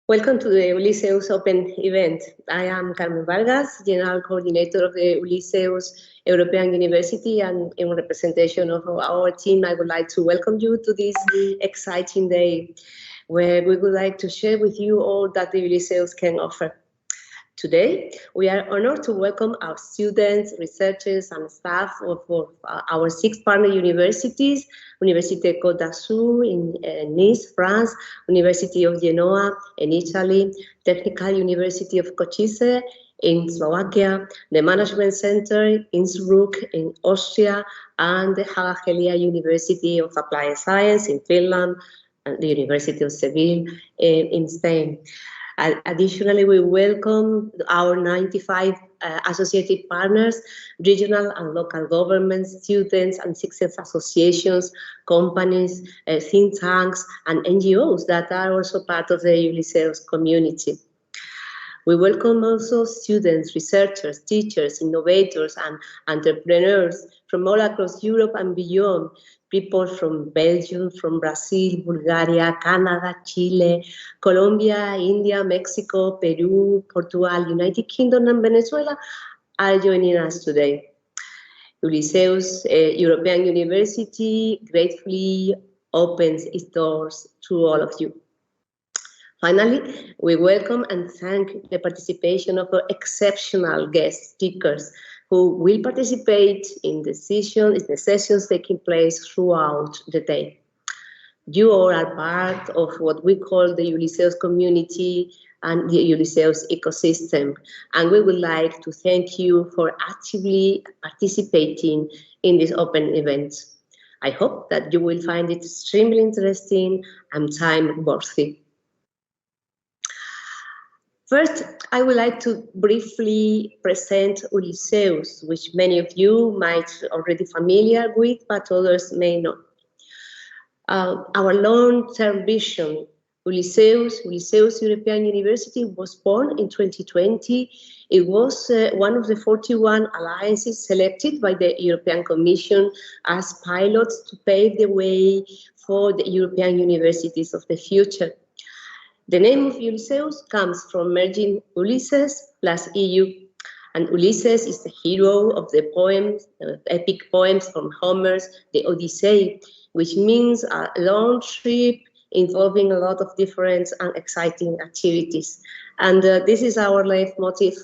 Welcome to the Ulysseus Open event. I am Carmen Vargas, General Coordinator of the Ulysseus European University, and in representation of our team, I would like to welcome you to this exciting day where we would like to share with you all that the Ulysseus can offer. Today, we are honored to welcome our students, researchers, and staff of our 6 partner universities: Université Côte d'Azur in Nice, France; University of Genoa in Italy; Technical University of Košice in Slovakia; the Management Center in Innsbruck in Austria; and the Haga Helia University of Applied Science in Finland, and the University of Seville in Spain. Additionally, we welcome our 95 associated partners, regional and local governments, students and citizens associations, companies, think tanks, and NGOs that are also part of the Ulysseus community. We welcome also students, researchers, teachers, innovators, and entrepreneurs from all across Europe and beyond. People from Belgium, from Brazil, Bulgaria, Canada, Chile, Colombia, India, Mexico, Peru, Portugal, United Kingdom, and Venezuela are joining us today. Ulysseus European University gratefully opens its doors to all of you. Finally, we welcome and thank the participation of our exceptional guest speakers who will participate in the sessions taking place throughout the day. You all are part of what we call the Ulysseus community and the Ulysseus ecosystem, and we would like to thank you for actively participating in this open event. I hope that you will find it extremely interesting and time-worthy. First, I would like to briefly present Ulysseus, which many of you might already familiar with, but others may not. Our long-term vision, Ulysseus European University, was born in 2020. It was one of the 41 alliances selected by the European Commission as pilots to pave the way for the European universities of the future. The name of Ulysseus comes from merging Ulysses plus EU, and Ulysses is the hero of the poems, epic poems from Homer's The Odyssey, which means a long trip involving a lot of different and exciting activities. And this is our leitmotif.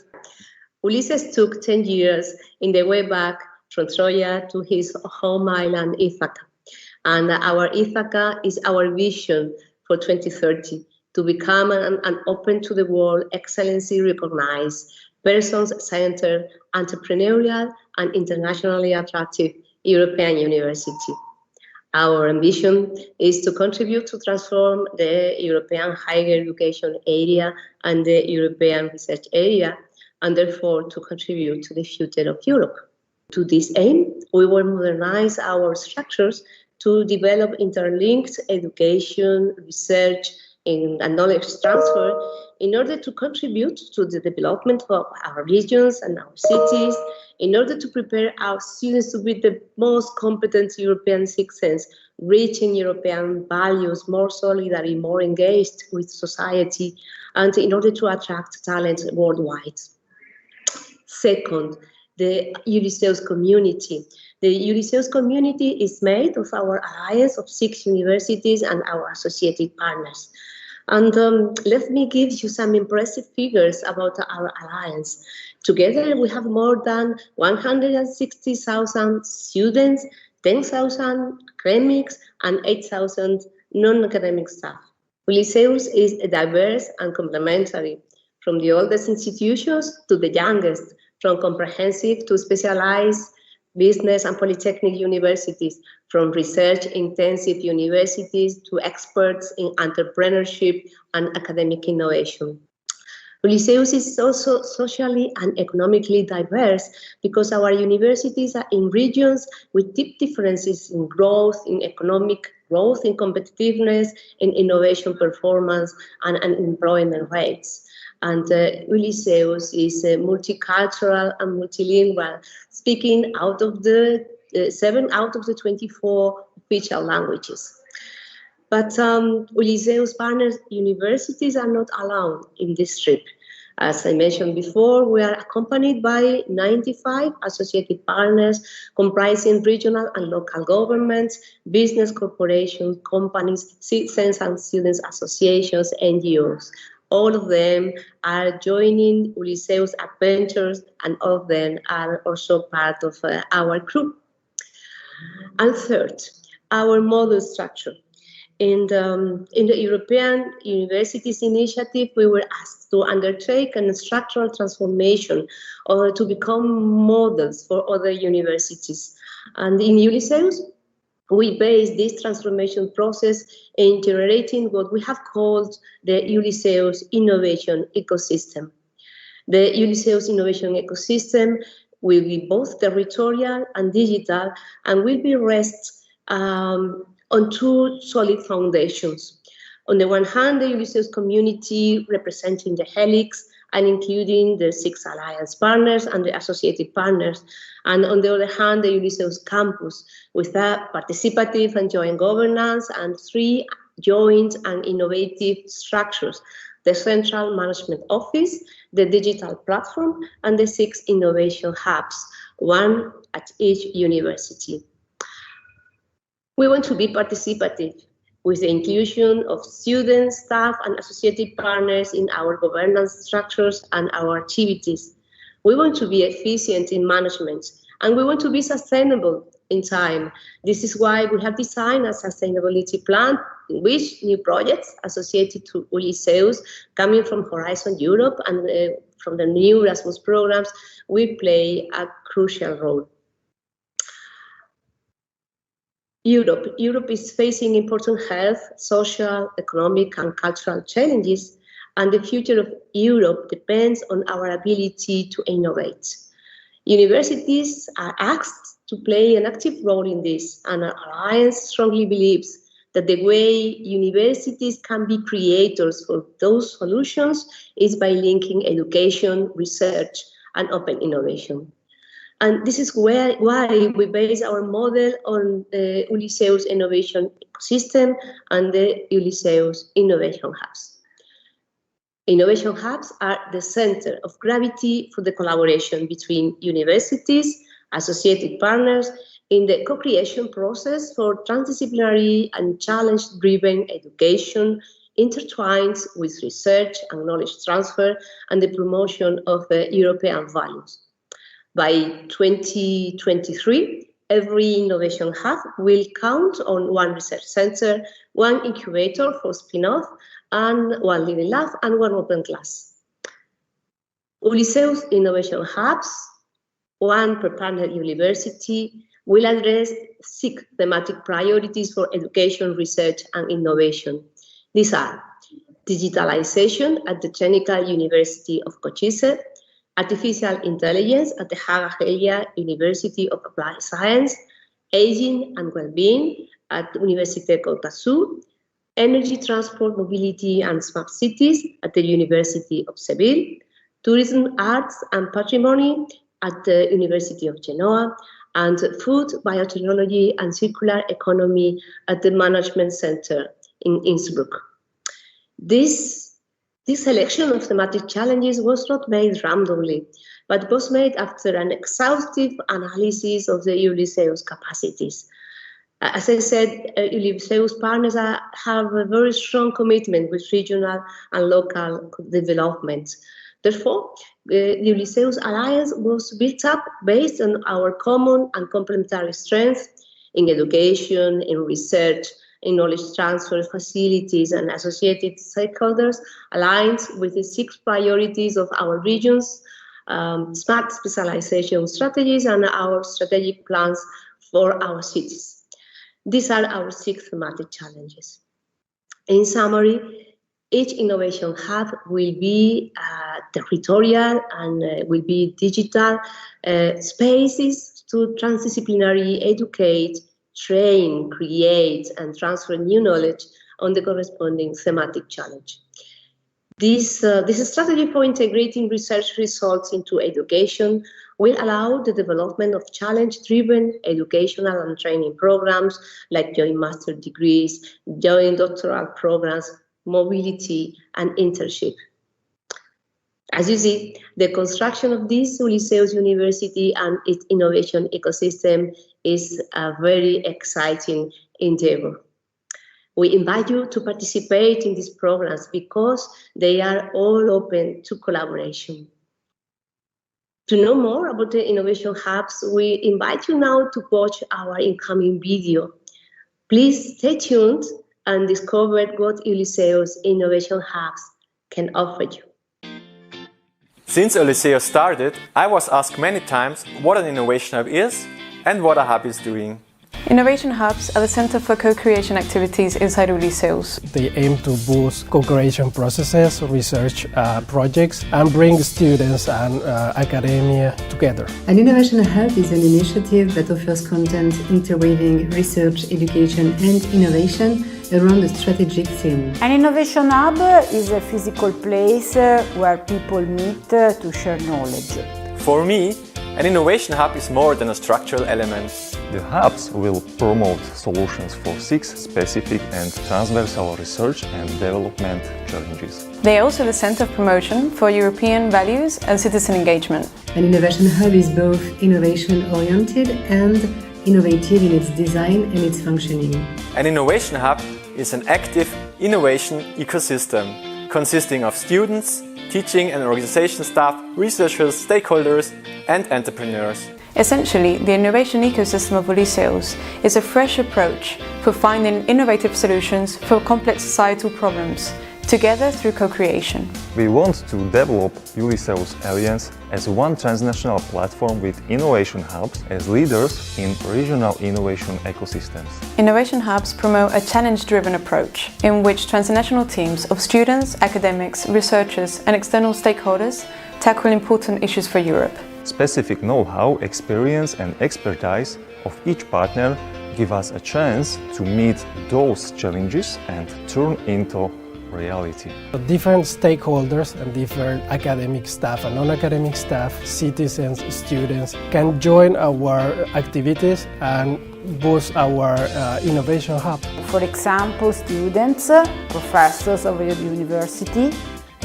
Ulysses took 10 years in the way back from Troya to his home island Ithaca. And our Ithaca is our vision for 2030. To become an open to the world, excellency recognized, person-centered, entrepreneurial, and internationally attractive European university. Our ambition is to contribute to transform the European higher education area and the European research area, and therefore to contribute to the future of Europe. To this aim, we will modernize our structures to develop interlinked education, research, and knowledge transfer in order to contribute to the development of our regions and our cities, in order to prepare our students to be the most competent European citizens, rich in European values, more solidary, more engaged with society, and in order to attract talent worldwide. Second, the Ulysseus community. The Ulysseus community is made of our alliance of 6 universities and our associated partners. And let me give you some impressive figures about our alliance. Together, we have more than 160,000 students, 10,000 academics, and 8,000 non-academic staff. Ulysseus is diverse and complementary, from the oldest institutions to the youngest, from comprehensive to specialized business and polytechnic universities, from research-intensive universities to experts in entrepreneurship and academic innovation. Ulysseus is also socially and economically diverse because our universities are in regions with deep differences in growth, in economic growth, in competitiveness, in innovation performance, and employment rates. And Ulysseus is multicultural and multilingual, speaking out of the 7 out of the 24 official languages. But Ulysseus partners universities are not alone in this trip. As I mentioned before, we are accompanied by 95 associated partners comprising regional and local governments, business corporations, companies, citizens and students associations, NGOs. All of them are joining Ulysseus adventures, and all of them are also part of our group. And third, our model structure. In the European Universities Initiative, we were asked to undertake a structural transformation or to become models for other universities. And in Ulysses, we base this transformation process in generating what we have called the Ulysses Innovation Ecosystem. The Ulysses Innovation Ecosystem will be both territorial and digital, and will be rest on two solid foundations. On the one hand, the Ulysses community representing the helix and including the 6 alliance partners and the associated partners. And on the other hand, the Ulysses campus with a participative and joint governance and 3 joint and innovative structures: the central management office, the digital platform, and the 6 innovation hubs, 1 at each university. We want to be participative with the inclusion of students, staff, and associated partners in our governance structures and our activities. We want to be efficient in management, and we want to be sustainable in time. This is why we have designed a sustainability plan in which new projects associated to Ulysses, coming from Horizon Europe and from the new Erasmus programs, will play a crucial role. Europe is facing important health, social, economic, and cultural challenges, and the future of Europe depends on our ability to innovate. Universities are asked to play an active role in this, and our Alliance strongly believes that the way universities can be creators for those solutions is by linking education, research, and open innovation. And this is why we base our model on the Ulysses Innovation Ecosystem and the Ulysses Innovation Hubs. Innovation hubs are the center of gravity for the collaboration between universities, associated partners, in the co-creation process for transdisciplinary and challenge-driven education, intertwined with research and knowledge transfer and the promotion of European values. By 2023, every innovation hub will count on 1 research center, 1 incubator for spin-off, and 1 living lab and 1 open class. Ulysses Innovation Hubs, 1 per partner university, will address 6 thematic priorities for education, research, and innovation. These are digitalization at the Technical University of Cochise, artificial intelligence at the Haga Helia University of Applied Science, aging and well-being at Université Côte d'Azur, energy, transport, mobility, and smart cities at the University of Seville, tourism, arts, and patrimony at the University of Genoa, and food, biotechnology, and circular economy at the Management Center in Innsbruck. This selection of thematic challenges was not made randomly, but was made after an exhaustive analysis of the Ulysses capacities. As I said, Ulysses partners have a very strong commitment with regional and local development. Therefore, the Ulysses Alliance was built up based on our common and complementary strengths in education, in research, in knowledge transfer facilities, and associated stakeholders, aligned with the 6 priorities of our regions, smart specialization strategies, and our strategic plans for our cities. These are our 6 thematic challenges. In summary, each innovation hub will be territorial and will be digital spaces to transdisciplinary educate, train, create, and transfer new knowledge on the corresponding thematic challenge. This strategy for integrating research results into education will allow the development of challenge-driven educational and training programs like joint master degrees, joint doctoral programs, mobility, and internship. As you see, the construction of this Ulysseus University and its innovation ecosystem is a very exciting endeavor. We invite you to participate in these programs because they are all open to collaboration. To know more about the innovation hubs, we invite you now to watch our incoming video. Please stay tuned and discover what Ulysseus Innovation Hubs can offer you. Since Ulysseus started, I was asked many times what an innovation hub is and what a hub is doing. Innovation hubs are the center for co-creation activities inside Ulysseus. They aim to boost co-creation processes, research projects, and bring students and academia together. An innovation hub is an initiative that offers content interweaving research, education, and innovation around a strategic theme. An innovation hub is a physical place where people meet to share knowledge. For me, an innovation hub is more than a structural element. The hubs will promote solutions for 6 specific and transversal research and development challenges. They are also the center of promotion for European values and citizen engagement. An innovation hub is both innovation-oriented and innovative in its design and its functioning. An innovation hub is an active innovation ecosystem consisting of students, teaching and organization staff, researchers, stakeholders, and entrepreneurs. Essentially, the innovation ecosystem of Ulysseus is a fresh approach for finding innovative solutions for complex societal problems, together through co-creation. We want to develop Ulysseus Alliance as one transnational platform with innovation hubs as leaders in regional innovation ecosystems. Innovation hubs promote a challenge-driven approach in which transnational teams of students, academics, researchers, and external stakeholders tackle important issues for Europe. Specific know-how, experience, and expertise of each partner give us a chance to meet those challenges and turn into reality. Different stakeholders and different academic staff and non-academic staff, citizens, students can join our activities and boost our innovation hub. For example, students, professors of the university,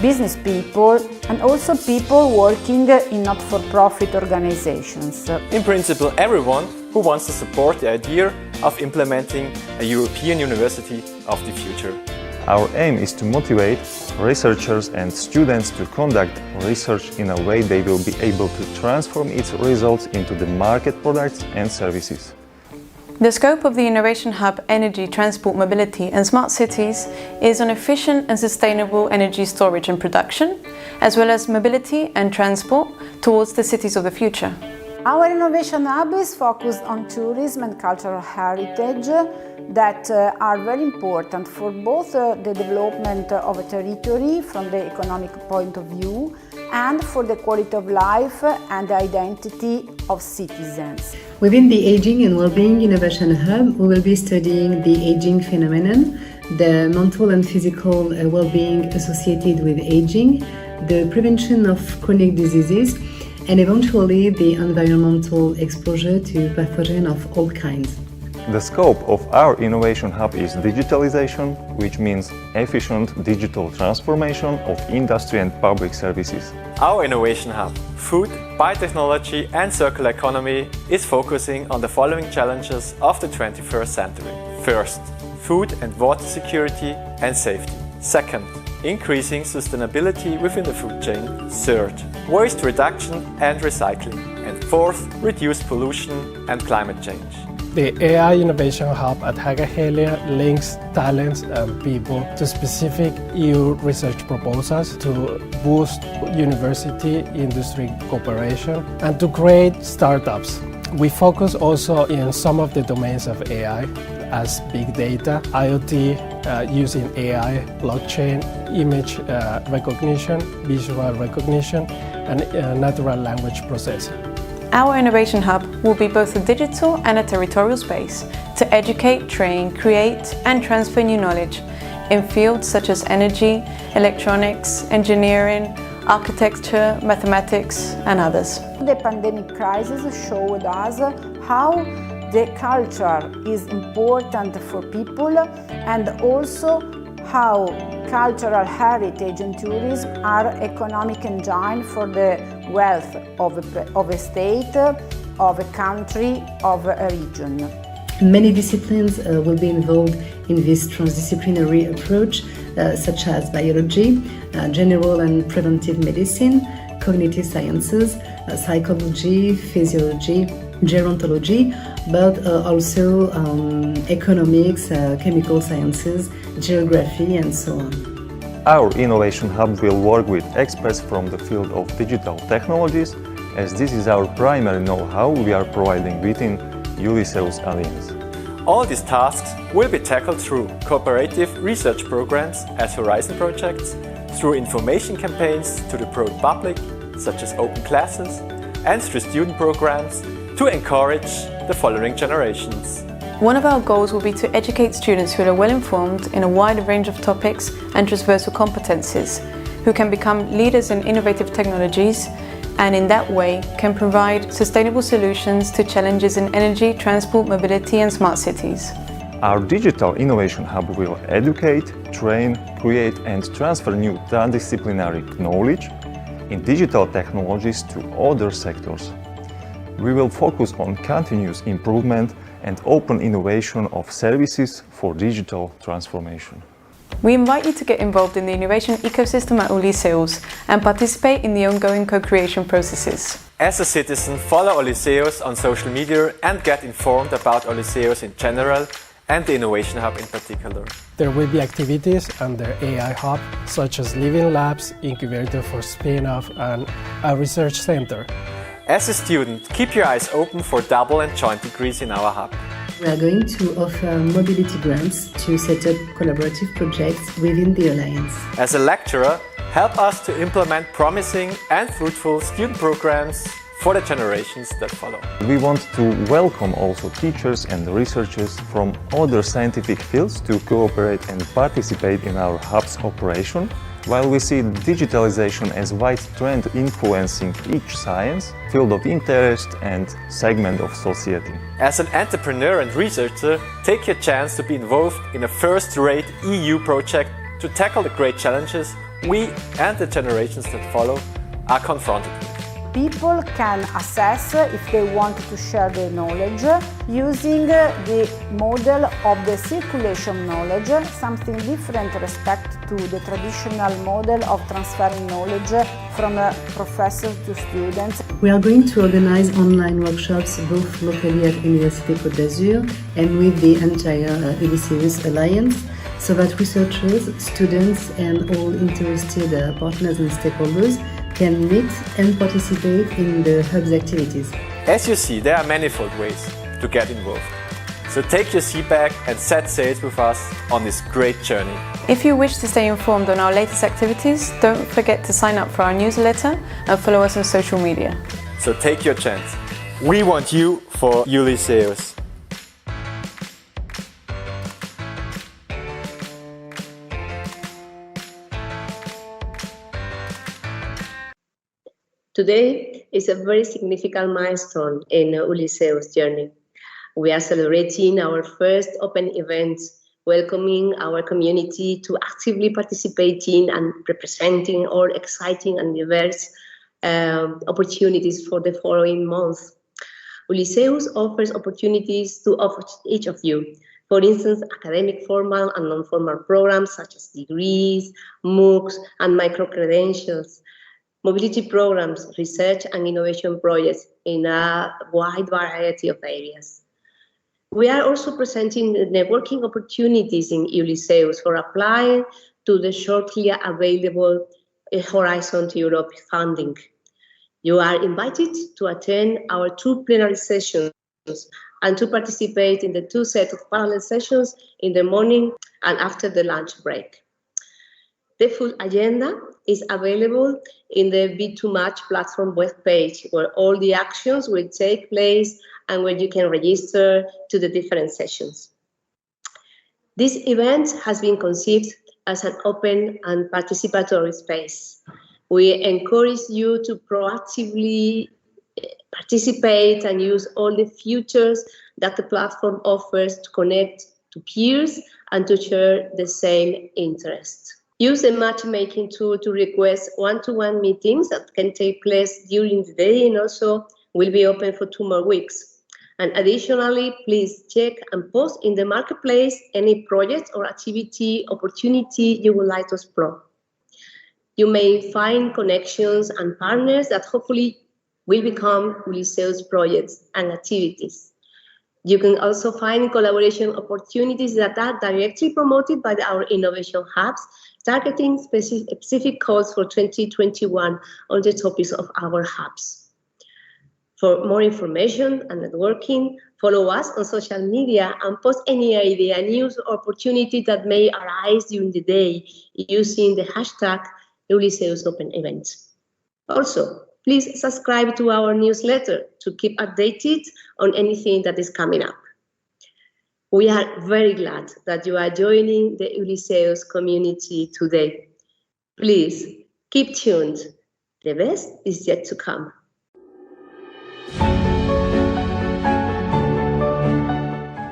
business people, and also people working in not-for-profit organizations. In principle, everyone who wants to support the idea of implementing a European university of the future. Our aim is to motivate researchers and students to conduct research in a way they will be able to transform its results into the market products and services. The scope of the Innovation Hub Energy, Transport, Mobility and Smart Cities is on efficient and sustainable energy storage and production, as well as mobility and transport towards the cities of the future. Our innovation hub is focused on tourism and cultural heritage that are very important for both the development of a territory from the economic point of view and for the quality of life and the identity of citizens. Within the Aging and Wellbeing Innovation Hub, we will be studying the aging phenomenon, the mental and physical well-being associated with aging, the prevention of chronic diseases, and eventually the environmental exposure to pathogens of all kinds. The scope of our Innovation Hub is digitalization, which means efficient digital transformation of industry and public services. Our Innovation Hub, Food, Biotechnology and Circular Economy, is focusing on the following challenges of the 21st century. First, food and water security and safety. Second, increasing sustainability within the food chain. Third, waste reduction and recycling. And fourth, reduce pollution and climate change. The AI Innovation Hub at Hagahelia links talents and people to specific EU research proposals to boost university-industry cooperation and to create startups. We focus also in some of the domains of AI, as big data, IoT, using AI, blockchain, image recognition, visual recognition, and natural language processing. Our Innovation Hub will be both a digital and a territorial space to educate, train, create and transfer new knowledge in fields such as energy, electronics, engineering, architecture, mathematics, and others. The pandemic crisis showed us how the culture is important for people, and also how cultural heritage and tourism are economic engine for the wealth of a state, of a country, of a region. Many disciplines will be involved in this transdisciplinary approach, such as biology, general and preventive medicine, cognitive sciences, psychology, physiology, gerontology, but also economics, chemical sciences, geography, and so on. Our Innovation Hub will work with experts from the field of digital technologies, as this is our primary know-how we are providing within Ulysses Alliance. All these tasks will be tackled through cooperative research programs as Horizon projects, through information campaigns to the broad public, such as open classes, and through student programs to encourage the following generations. One of our goals will be to educate students who are well informed in a wide range of topics and transversal competencies, who can become leaders in innovative technologies, and in that way can provide sustainable solutions to challenges in energy, transport, mobility, and smart cities. Our Digital Innovation Hub will educate, train, create and transfer new transdisciplinary knowledge in digital technologies to other sectors. We will focus on continuous improvement and open innovation of services for digital transformation. We invite you to get involved in the innovation ecosystem at Ulysses and participate in the ongoing co-creation processes. As a citizen, follow Ulysses on social media and get informed about Ulysses in general and the Innovation Hub in particular. There will be activities under AI Hub, such as living labs, incubator for spin-off, and a research center. As a student, keep your eyes open for double and joint degrees in our hub. We are going to offer mobility grants to set up collaborative projects within the Alliance. As a lecturer, help us to implement promising and fruitful student programs for the generations that follow. We want to welcome also teachers and researchers from other scientific fields to cooperate and participate in our hub's operation. While we see digitalization as a wide trend influencing each science, field of interest and segment of society. As an entrepreneur and researcher, take your chance to be involved in a first-rate EU project to tackle the great challenges we and the generations that follow are confronted with. People can assess if they want to share their knowledge using the model of the circulation knowledge, something different respect to the traditional model of transferring knowledge from professors to students. We are going to organize online workshops both locally at Université Côte d'Azur and with the entire Ulysses Alliance, so that researchers, students and all interested partners and stakeholders can meet and participate in the hub's activities. As you see, there are manifold ways to get involved. So take your seat back and set sail with us on this great journey. If you wish to stay informed on our latest activities, don't forget to sign up for our newsletter and follow us on social media. So take your chance. We want you for Ulysses. Today is a very significant milestone in Ulysses' journey. We are celebrating our first open event, welcoming our community to actively participating and representing all exciting and diverse opportunities for the following months. Ulysses offers opportunities to each of you. For instance, academic formal and non-formal programs such as degrees, MOOCs, and micro-credentials, mobility programs, research and innovation projects in a wide variety of areas. We are also presenting networking opportunities in Ulysses for applying to the shortly available Horizon to Europe funding. You are invited to attend our 2 plenary sessions and to participate in the 2 sets of parallel sessions in the morning and after the lunch break. The full agenda is available in the B2Match platform webpage, where all the actions will take place and where you can register to the different sessions. This event has been conceived as an open and participatory space. We encourage you to proactively participate and use all the features that the platform offers to connect to peers and to share the same interests. Use the matchmaking tool to request one-to-one meetings that can take place during the day and also will be open for 2 more weeks. And additionally, please check and post in the marketplace any project or activity opportunity you would like to explore. You may find connections and partners that hopefully will become Ulysseus projects and activities. You can also find collaboration opportunities that are directly promoted by our innovation hubs, targeting specific calls for 2021 on the topics of our hubs. For more information and networking, follow us on social media and post any idea, news, or opportunity that may arise during the day using the hashtag Ulysseus Open Events. Also, please subscribe to our newsletter to keep updated on anything that is coming up. We are very glad that you are joining the Ulysseus community today. Please keep tuned. The best is yet to come.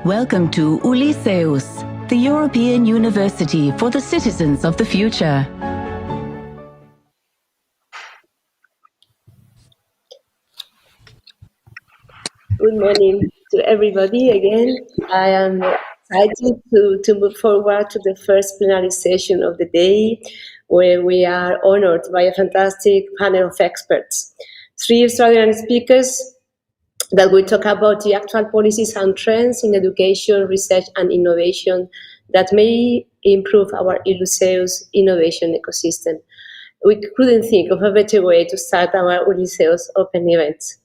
Welcome to Ulysseus, the European University for the citizens of the future. Good morning to everybody again. I am excited to move forward to the first plenary session of the day, where we are honored by a fantastic panel of experts. 3 extraordinary speakers that will talk about the actual policies and trends in education, research, and innovation that may improve our Ulysseus innovation ecosystem. We couldn't think of a better way to start our Ulysseus Open events.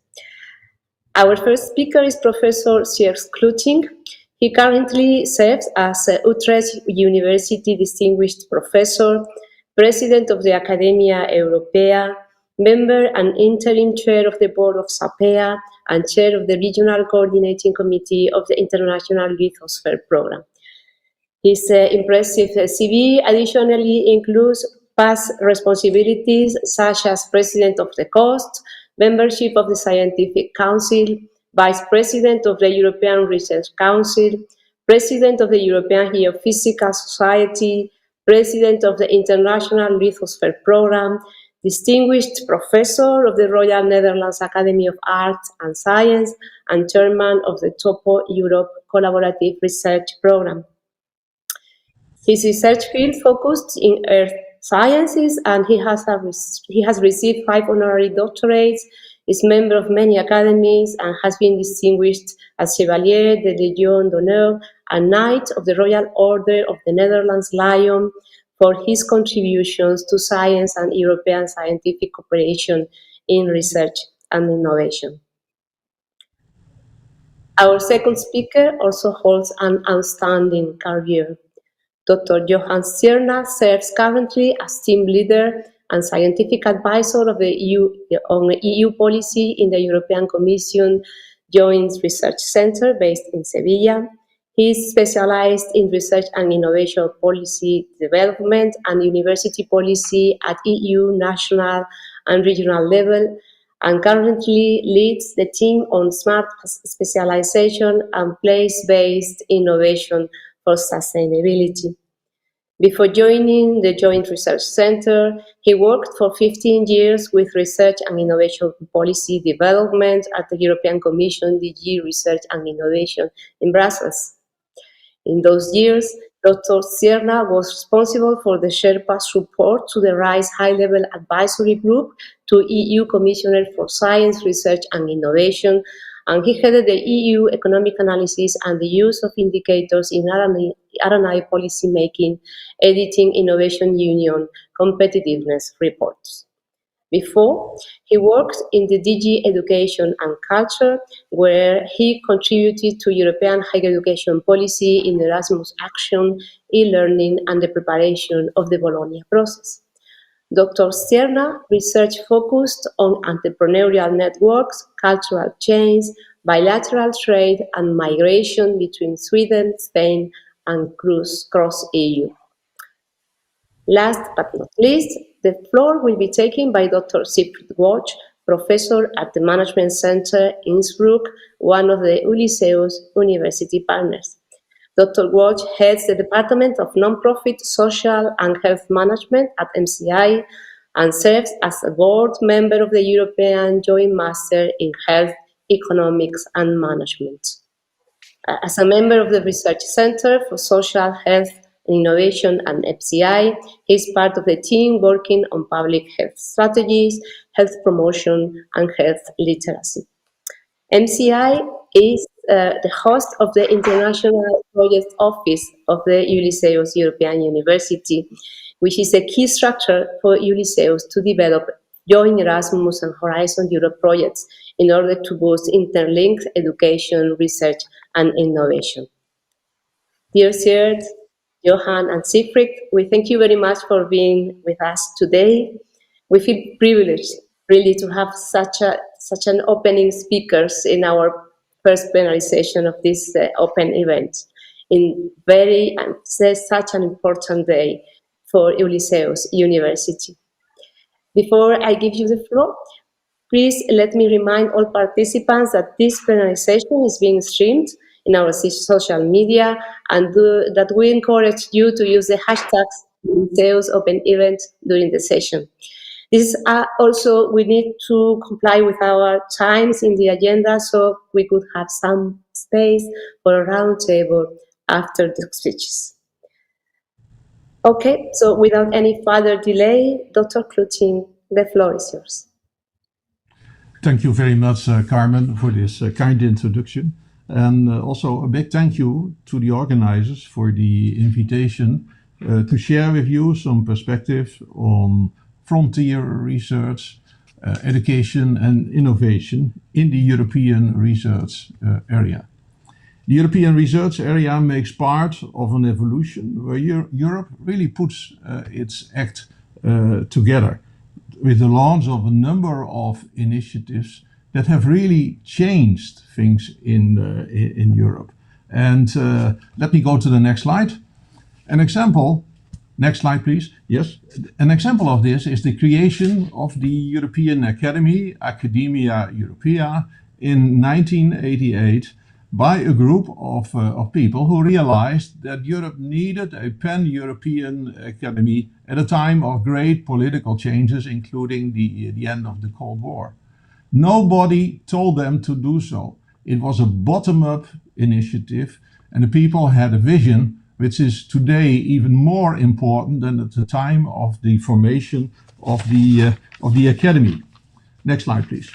Our first speaker is Professor Sierks Kluting. He currently serves as Utrecht University Distinguished Professor, President of the Academia Europea, member and interim chair of the board of SAPEA, and chair of the Regional Coordinating Committee of the International Lithosphere Program. His impressive CV additionally includes past responsibilities such as President of the COST, membership of the Scientific Council, Vice President of the European Research Council, President of the European Geophysical Society, President of the International Lithosphere Program, Distinguished Professor of the Royal Netherlands Academy of Arts and Science, and Chairman of the Topo Europe Collaborative Research Program. His research field focused in earth sciences, and he has received 5 honorary doctorates, is member of many academies, and has been distinguished as Chevalier de Légion d'Honneur and Knight of the Royal Order of the Netherlands Lion for his contributions to science and European scientific cooperation in research and innovation. Our second speaker also holds an outstanding career. Dr. Johan Stierna serves currently as team leader and scientific advisor of the EU policy in the European Commission Joint Research Center based in Sevilla. He is specialized in research and innovation policy development and university policy at EU, national and regional level, and currently leads the team on smart specialization and place-based innovation for sustainability. Before joining the Joint Research Center, he worked for 15 years with research and innovation policy development at the European Commission DG Research and Innovation in Brussels. In those years, Dr. Stierna was responsible for the Sherpa's report to the RISE High-Level Advisory Group to EU Commissioner for Science, Research and Innovation, and he headed the EU economic analysis and the use of indicators in R&I policy making, editing Innovation Union competitiveness reports. Before, he worked in the DG Education and Culture, where he contributed to European higher education policy in Erasmus Action, e-learning, and the preparation of the Bologna process. Dr. Stierna research focused on entrepreneurial networks, cultural change, bilateral trade, and migration between Sweden, Spain, and cross EU. Last but not least, the floor will be taken by Dr. Siegfried Watch, professor at the Management Center in Innsbruck, one of the Ulysseus University partners. Dr. Watch heads the Department of Nonprofit Social and Health Management at MCI and serves as a board member of the European Joint Master in Health, Economics and Management. As a member of the Research Center for Social Health and Innovation at MCI, he is part of the team working on public health strategies, health promotion, and health literacy. MCI is the host of the International Project Office of the Ulysseus European University, which is a key structure for Ulysseus to develop joint Erasmus and Horizon Europe projects in order to boost interlinked education, research, and innovation. Dear Serd, Johan, and Siegfried, we thank you very much for being with us today. We feel privileged, really, to have such an opening speakers in our first plenary session of this open event in such an important day for Ulysseus University. Before I give you the floor, please let me remind all participants that this plenary session is being streamed in our social media and that we encourage you to use the hashtags Ulysseus Open Event during the session. This also, we need to comply with our times in the agenda so we could have some space for a roundtable after the speeches. Okay, so without any further delay, Dr. Klutin, the floor is yours. Thank you very much, Carmen, for this kind introduction. And also a big thank you to the organizers for the invitation to share with you some perspective on frontier research, education and innovation in the European research area. The European research area makes part of an evolution where Europe really puts its act together with the launch of a number of initiatives that have really changed things in Europe. And let me go to the next slide. An example, next slide please, yes. An example of this is the creation of the European Academy, Academia Europaea, in 1988 by a group of people who realized that Europe needed a pan-European academy at a time of great political changes, including the end of the Cold War. Nobody told them to do so. It was a bottom-up initiative, and the people had a vision which is today even more important than at the time of the formation of the academy. Next slide, please.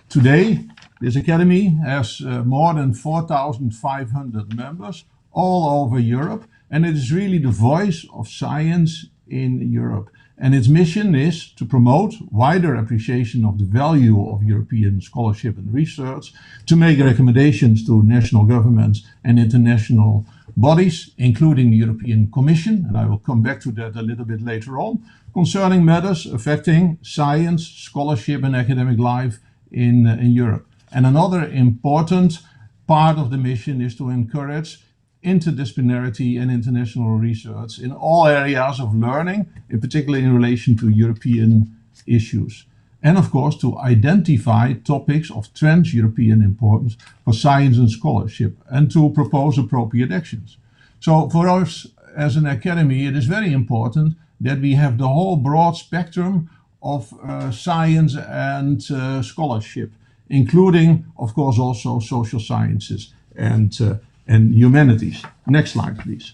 Today, this academy has more than 4,500 members all over Europe, and it is really the voice of science in Europe. And its mission is to promote wider appreciation of the value of European scholarship and research, to make recommendations to national governments and international bodies, including the European Commission, and I will come back to that a little bit later on, concerning matters affecting science, scholarship and academic life in Europe. And another important part of the mission is to encourage interdisciplinarity and international research in all areas of learning, in particular in relation to European issues. And of course, to identify topics of trans-European importance for science and scholarship, and to propose appropriate actions. So for us as an academy, it is very important that we have the whole broad spectrum of science and scholarship, including, of course, also social sciences and humanities. Next slide, please.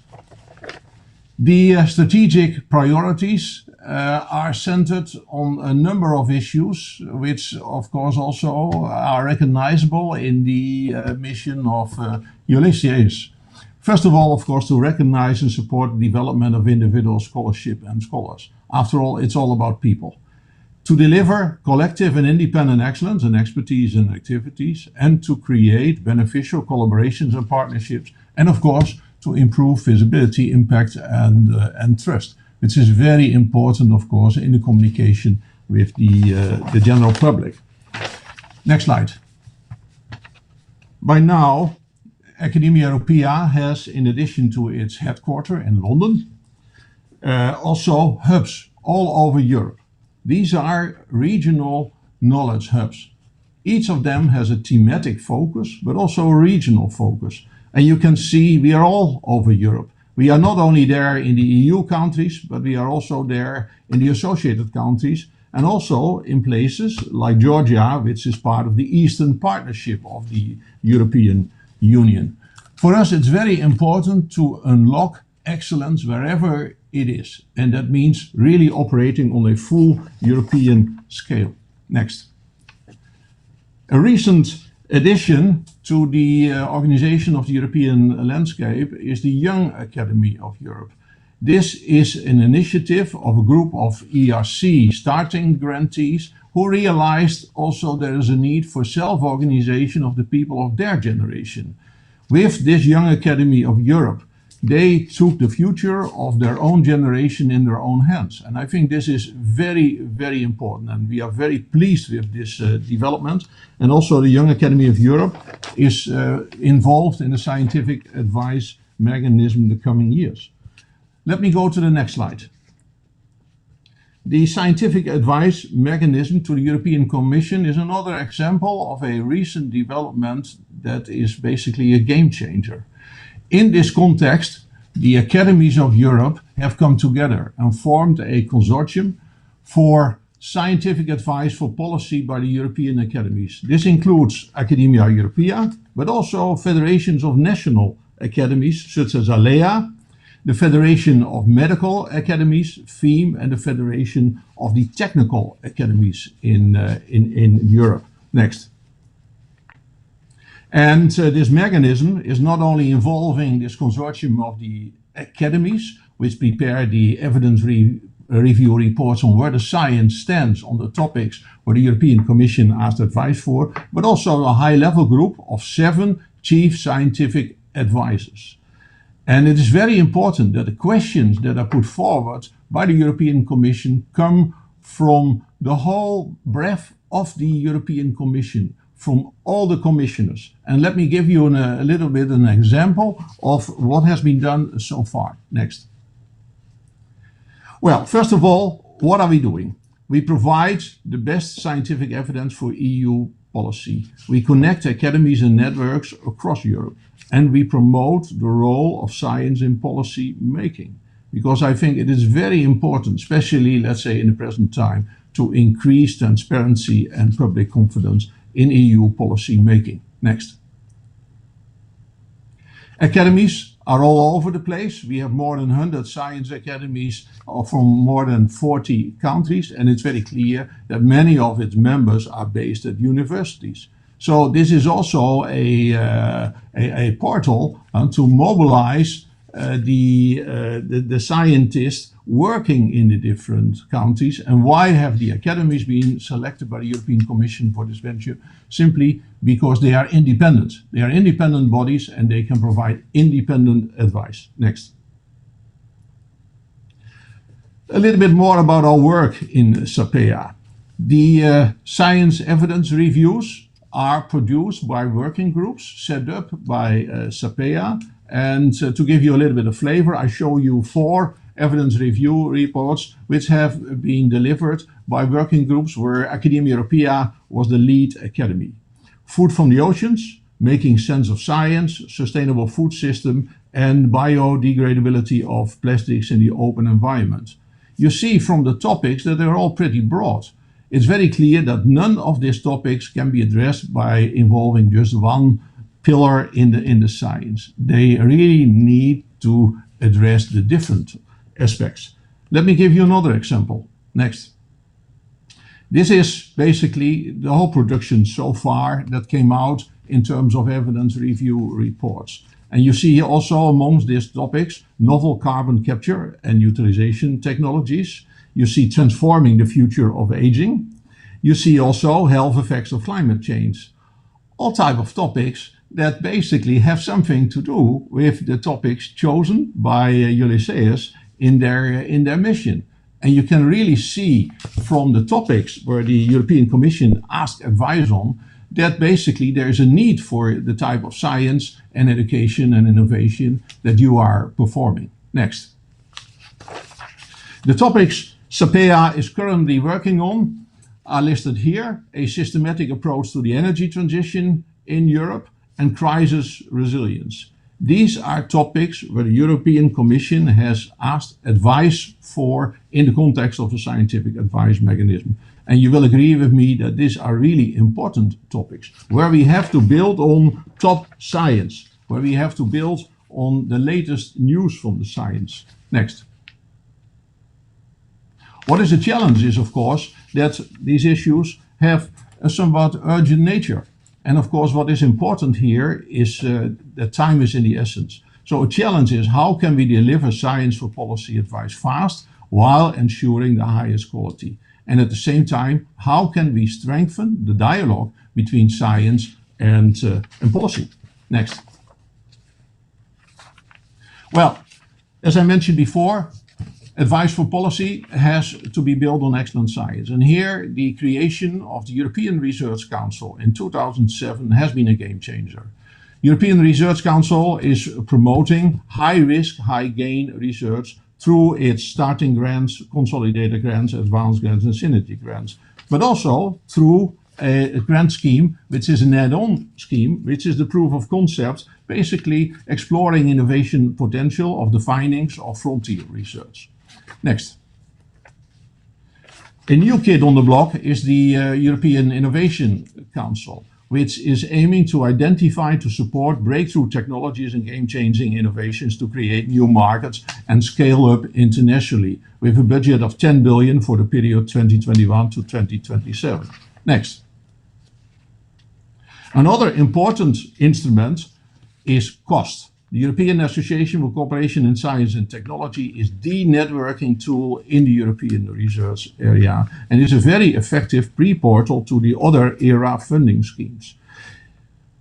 The strategic priorities are centered on a number of issues, which of course also are recognizable in the mission of Ulysses. First of all, of course, to recognize and support the development of individual scholarship and scholars. After all, it's all about people. To deliver collective and independent excellence and expertise and activities, and to create beneficial collaborations and partnerships, and of course, to improve visibility, impact, and trust, which is very important, of course, in the communication with the general public. Next slide. By now, Academia Europaea has, in addition to its headquarters in London, also hubs all over Europe. These are regional knowledge hubs. Each of them has a thematic focus, but also a regional focus. And you can see we are all over Europe. We are not only there in the EU countries, but we are also there in the associated countries, and also in places like Georgia, which is part of the Eastern Partnership of the European Union. For us, it's very important to unlock excellence wherever it is, and that means really operating on a full European scale. Next. A recent addition to the organization of the European landscape is the Young Academy of Europe. This is an initiative of a group of ERC starting grantees who realized also there is a need for self-organization of the people of their generation. With this Young Academy of Europe, they took the future of their own generation in their own hands. And I think this is very, very important. And we are very pleased with this development. And also the Young Academy of Europe is involved in the scientific advice mechanism in the coming years. Let me go to the next slide. The scientific advice mechanism to the European Commission is another example of a recent development that is basically a game changer. In this context, the academies of Europe have come together and formed a consortium for scientific advice for policy by the European academies. This includes Academia Europaea, but also federations of national academies such as ALEA, the Federation of Medical Academies, FEAM, and the Federation of the Technical Academies in Europe. Next. And this mechanism is not only involving this consortium of the academies, which prepare the evidence review reports on where the science stands on the topics where the European Commission asked advice for, but also a high-level group of 7 chief scientific advisors. And it is very important that the questions that are put forward by the European Commission come from the whole breadth of the European Commission, from all the commissioners. And let me give you a little bit an example of what has been done so far. Next. Well, first of all, what are we doing? We provide the best scientific evidence for EU policy. We connect academies and networks across Europe, and we promote the role of science in policy making. Because I think it is very important, especially, let's say, in the present time, to increase transparency and public confidence in EU policy making. Next. Academies are all over the place. We have more than 100 science academies from more than 40 countries, and it's very clear that many of its members are based at universities. So this is also a portal to mobilize the scientists working in the different countries. And why have the academies been selected by the European Commission for this venture? Simply because they are independent. They are independent bodies and they can provide independent advice. Next. A little bit more about our work in SAPEA. The science evidence reviews are produced by working groups set up by SAPEA. And to give you a little bit of flavor, I show you 4 evidence review reports which have been delivered by working groups where Academia Europaea was the lead academy. Food from the Oceans, Making Sense of Science, Sustainable Food System, and Biodegradability of Plastics in the Open Environment. You see from the topics that they're all pretty broad. It's very clear that none of these topics can be addressed by involving just one pillar in the science. They really need to address the different aspects. Let me give you another example. Next. This is basically the whole production so far that came out in terms of evidence review reports. And you see also amongst these topics, novel carbon capture and utilization technologies. You see transforming the future of aging. You see also health effects of climate change. All type of topics that basically have something to do with the topics chosen by Ulysses in their mission. And you can really see from the topics where the European Commission asked advice on that basically there is a need for the type of science and education and innovation that you are performing. Next. The topics SAPEA is currently working on, are listed here, a systematic approach to the energy transition in Europe and crisis resilience. These are topics where the European Commission has asked advice for in the context of a scientific advice mechanism. And you will agree with me that these are really important topics, where we have to build on top science, where we have to build on the latest news from the science. Next. What is a challenge is, of course, that these issues have a somewhat urgent nature. And of course, what is important here is that time is in the essence. So a challenge is, how can we deliver science for policy advice fast while ensuring the highest quality? And at the same time, how can we strengthen the dialogue between science and policy? Next. Well, as I mentioned before, advice for policy has to be built on excellent science. And here, the creation of the European Research Council in 2007 has been a game changer. European Research Council is promoting high-risk, high-gain research through its starting grants, consolidated grants, advanced grants, and synergy grants, but also through a grant scheme, which is an add-on scheme, which is the proof of concept, basically exploring innovation potential of the findings of frontier research. Next. A new kid on the block is the European Innovation Council, which is aiming to identify, to support breakthrough technologies and game-changing innovations to create new markets and scale up internationally, with a budget of 10 billion for the period 2021 to 2027. Next. Another important instrument is cost. The European Association for Cooperation in Science and Technology is the networking tool in the European research area and is a very effective pre-portal to the other ERA funding schemes.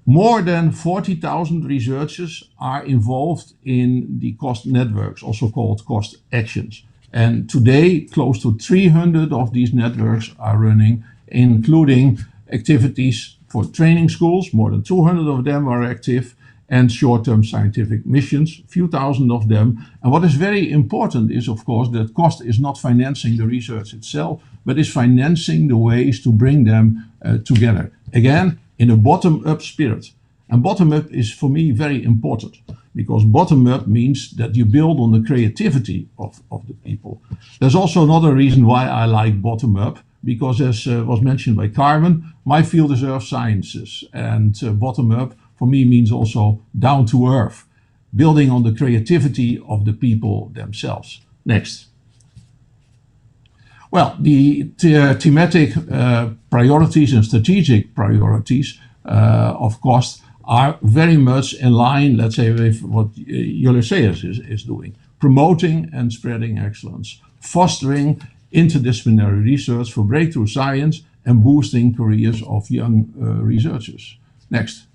More than 40,000 researchers are involved in the cost networks, also called cost actions. And today, close to 300 of these networks are running, including activities for training schools. More than 200 of them are active, and short-term scientific missions, few thousand of them. And what is very important is, of course, that cost is not financing the research itself, but is financing the ways to bring them together. Again, in a bottom-up spirit. And bottom-up is, for me, very important, because bottom-up means that you build on the creativity of the people. There's also another reason why I like bottom-up, because as was mentioned by Carmen, my field is earth sciences, and bottom-up for me means also down to earth, building on the creativity of the people themselves. Next. Well, the thematic priorities and strategic priorities of cost are very much in line, let's say, with what Ulysses is doing. Promoting and spreading excellence, fostering interdisciplinary research for breakthrough science, and boosting careers of young researchers. Next.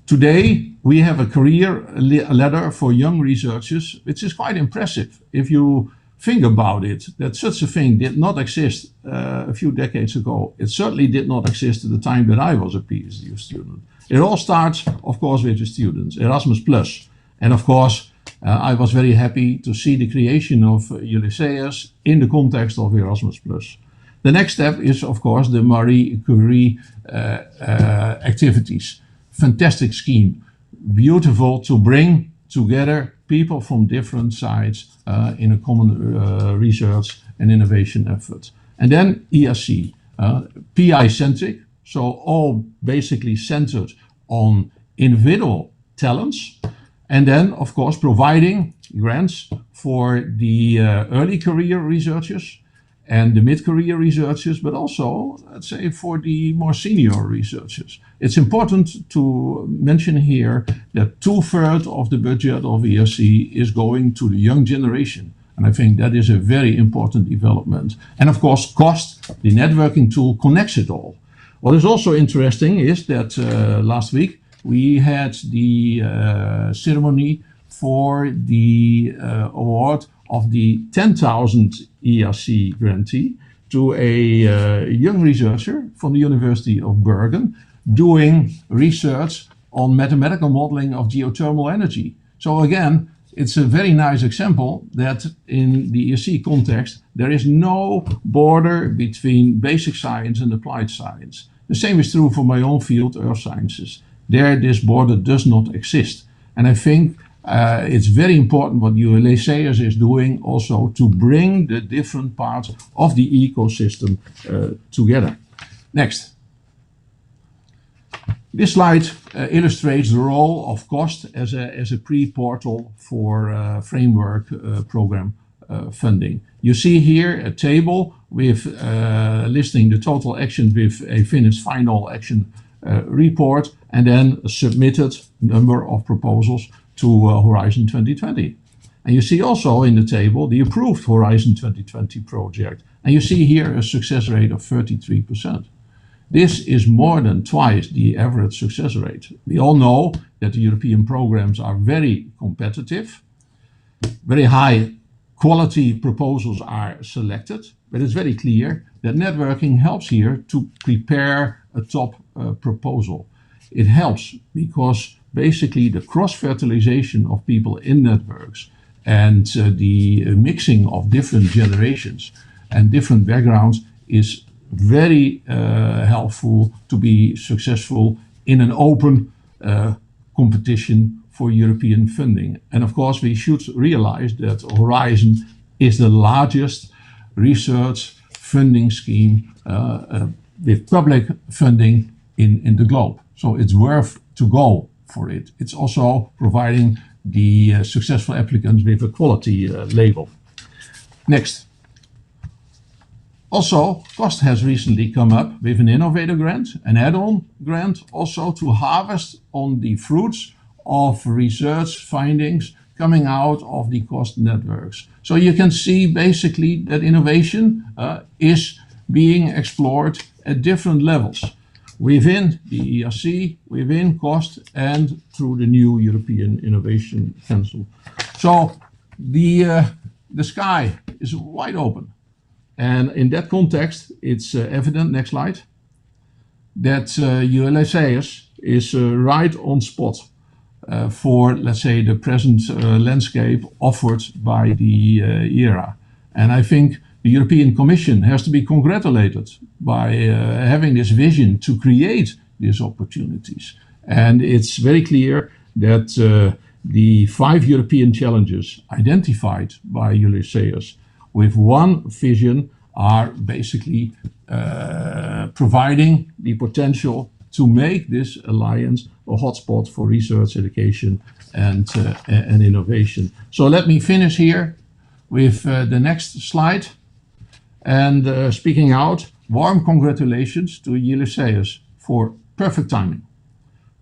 Today, we have a career ladder for young researchers, which is quite impressive. If you think about it, that such a thing did not exist a few decades ago. It certainly did not exist at the time that I was a PhD student. It all starts, of course, with the students, Erasmus+. And of course, I was very happy to see the creation of Ulysses in the context of Erasmus+. The next step is, of course, the Marie Curie activities. Fantastic scheme, beautiful to bring together people from different sides in a common research and innovation effort. And then ERC, PI-centric, so all basically centered on individual talents. And then, of course, providing grants for the early career researchers and the mid-career researchers, but also, let's say, for the more senior researchers. It's important to mention here that 2/3 of the budget of ERC is going to the young generation. And I think that is a very important development. And of course, cost, the networking tool, connects it all. What is also interesting is that last week we had the ceremony for the award of the 10,000 ERC grantee to a young researcher from the University of Bergen doing research on mathematical modeling of geothermal energy. So again, it's a very nice example that in the ESC context, there is no border between basic science and applied science. The same is true for my own field, earth sciences. There, this border does not exist. And I think it's very important what Ulysses is doing also to bring the different parts of the ecosystem together. Next. This slide illustrates the role of cost as a pre-portal for framework program funding. You see here a table with listing the total actions with a finished final action report and then a submitted number of proposals to Horizon 2020. And you see also in the table the approved Horizon 2020 project. And you see here a success rate of 33%. This is more than twice the average success rate. We all know that the European programs are very competitive. Very high quality proposals are selected, but it's very clear that networking helps here to prepare a top proposal. It helps because basically the cross-fertilization of people in networks and the mixing of different generations and different backgrounds is very helpful to be successful in an open competition for European funding. And of course, we should realize that Horizon is the largest research funding scheme with public funding in the globe. So it's worth to go for it. It's also providing the successful applicants with a quality label. Next. Also, COST has recently come up with an innovator grant, an add-on grant, also to harvest on the fruits of research findings coming out of the COST networks. So you can see basically that innovation is being explored at different levels within the ERC, within COST, and through the new European Innovation Council. So the sky is wide open. And in that context, it's evident, next slide, that Ulysses is right on spot for, let's say, the present landscape offered by the era. And I think the European Commission has to be congratulated by having this vision to create these opportunities. And it's very clear that the 5 European challenges identified by Ulysses with one vision are basically providing the potential to make this alliance a hotspot for research, education, and innovation. So let me finish here with the next slide. And speaking out, warm congratulations to Ulysses for perfect timing,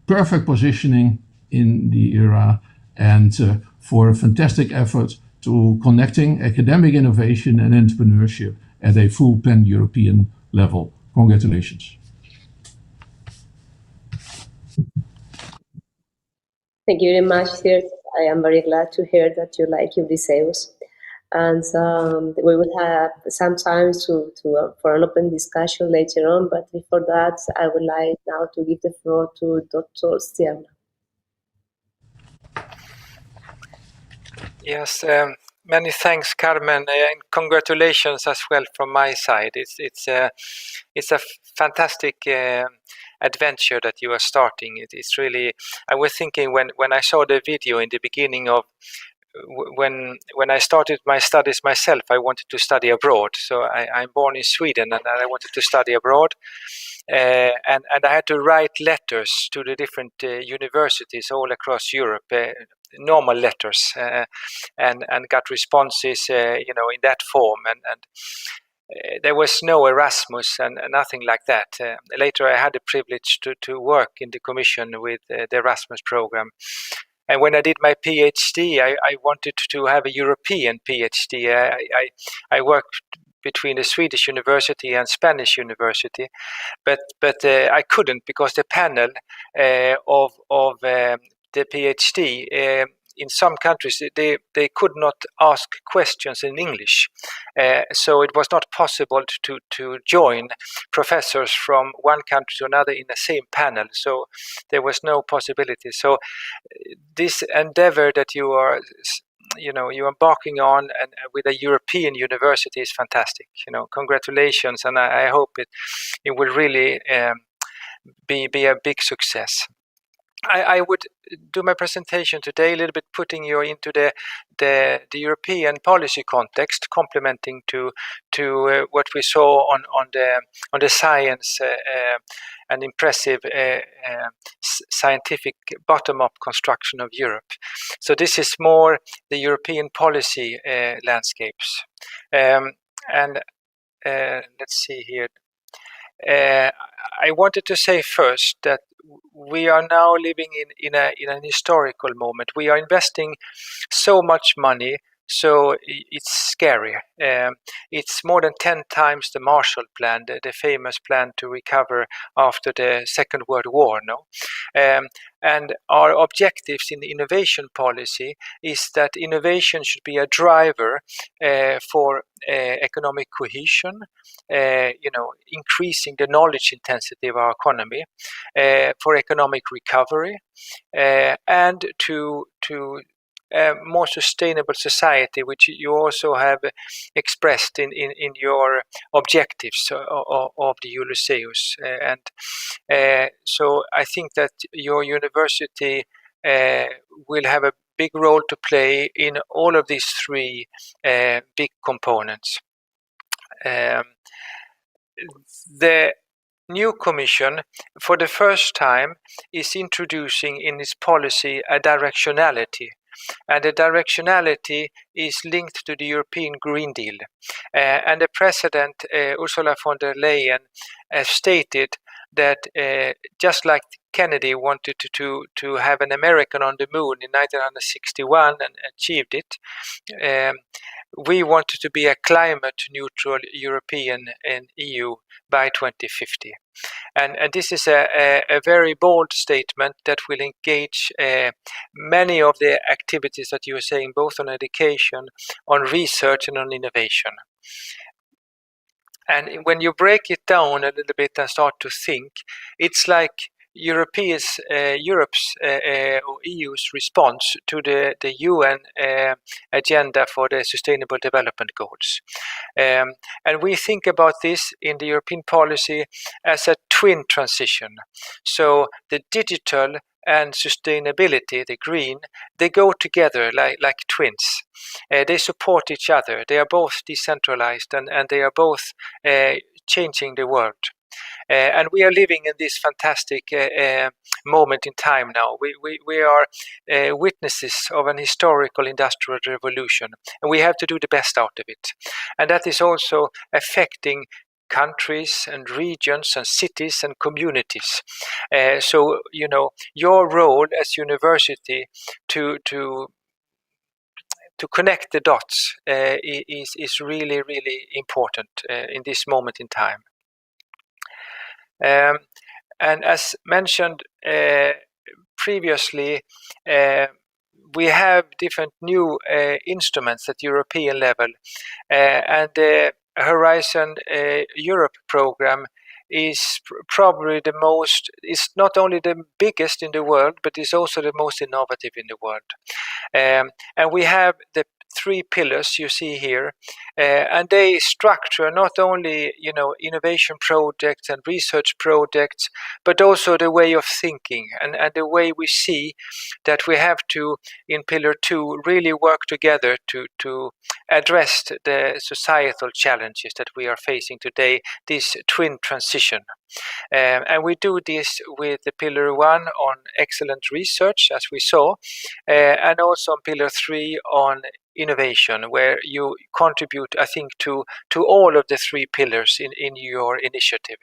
perfect positioning in the era, and for a fantastic effort to connecting academic innovation and entrepreneurship at a full pan-European level. Congratulations. Thank you very much, Sir. I am very glad to hear that you like Ulysses. And we will have some time for an open discussion later on, but before that, I would like now to give the floor to Dr. Stierna. Yes, many thanks, Carmen, and congratulations as well from my side. It's a fantastic adventure that you are starting. It's really. I was thinking when I saw the video in the beginning of when I started my studies myself, I wanted to study abroad. So I'm born in Sweden, and I wanted to study abroad. And I had to write letters to the different universities all across Europe, normal letters, and got responses, in that form. And there was no Erasmus and nothing like that. Later, I had the privilege to work in the Commission with the Erasmus program. And when I did my PhD, I wanted to have a European PhD. I worked between the Swedish university and Spanish university, but I couldn't because the panel of the PhD in some countries they could not ask questions in English, so it was not possible to join professors from one country to another in the same panel. So there was no possibility. So this endeavor that you are embarking on and with a European university is fantastic. Congratulations, and I hope it will really be a big success. I would do my presentation today a little bit putting you into the European policy context, complementing to what we saw on the science and impressive scientific bottom-up construction of Europe. So this is more the European policy landscapes. And let's see here. I wanted to say first that we are now living in an historical moment. We are investing so much money, so it's scary. It's more than 10 times the Marshall Plan, the famous plan to recover after the Second World War. And our objectives in the innovation policy is that innovation should be a driver for economic cohesion, increasing the knowledge intensity of our economy, for economic recovery, and to a more sustainable society, which you also have expressed in your objectives of the Ulysseus. So I think that your university will have a big role to play in all of these three big components. The new Commission, for the first time, is introducing in its policy a directionality. And the directionality is linked to the European Green Deal. And the President, Ursula von der Leyen, stated that just like Kennedy wanted to have an American on the moon in 1961 and achieved it, we wanted to be a climate-neutral European and EU by 2050. And this is a very bold statement that will engage many of the activities that you were saying, both on education, on research, and on innovation. And when you break it down a little bit and start to think, it's like Europe's or EU's response to the UN agenda for the Sustainable Development Goals. And we think about this in the European policy as a twin transition. So the digital and sustainability, the green, they go together like twins. They support each other. They are both decentralized and they are both changing the world. And we are living in this fantastic moment in time now. We are witnesses of an historical industrial revolution, and we have to do the best out of it. And that is also affecting countries and regions and cities and communities. So, your role as university to connect the dots is really, really important in this moment in time. And as mentioned previously, we have different new instruments at European level, and the Horizon Europe program is probably the most, it's not only the biggest in the world, but it's also the most innovative in the world. And we have the 3 pillars you see here, and they structure not only innovation projects and research projects, but also the way of thinking and the way we see that we have to, in pillar 2, really work together to address the societal challenges that we are facing today, this twin transition. And we do this with the pillar 1 on excellent research, as we saw, and also on pillar 3 on innovation, where you contribute, I think, to all of the 3 pillars in your initiative.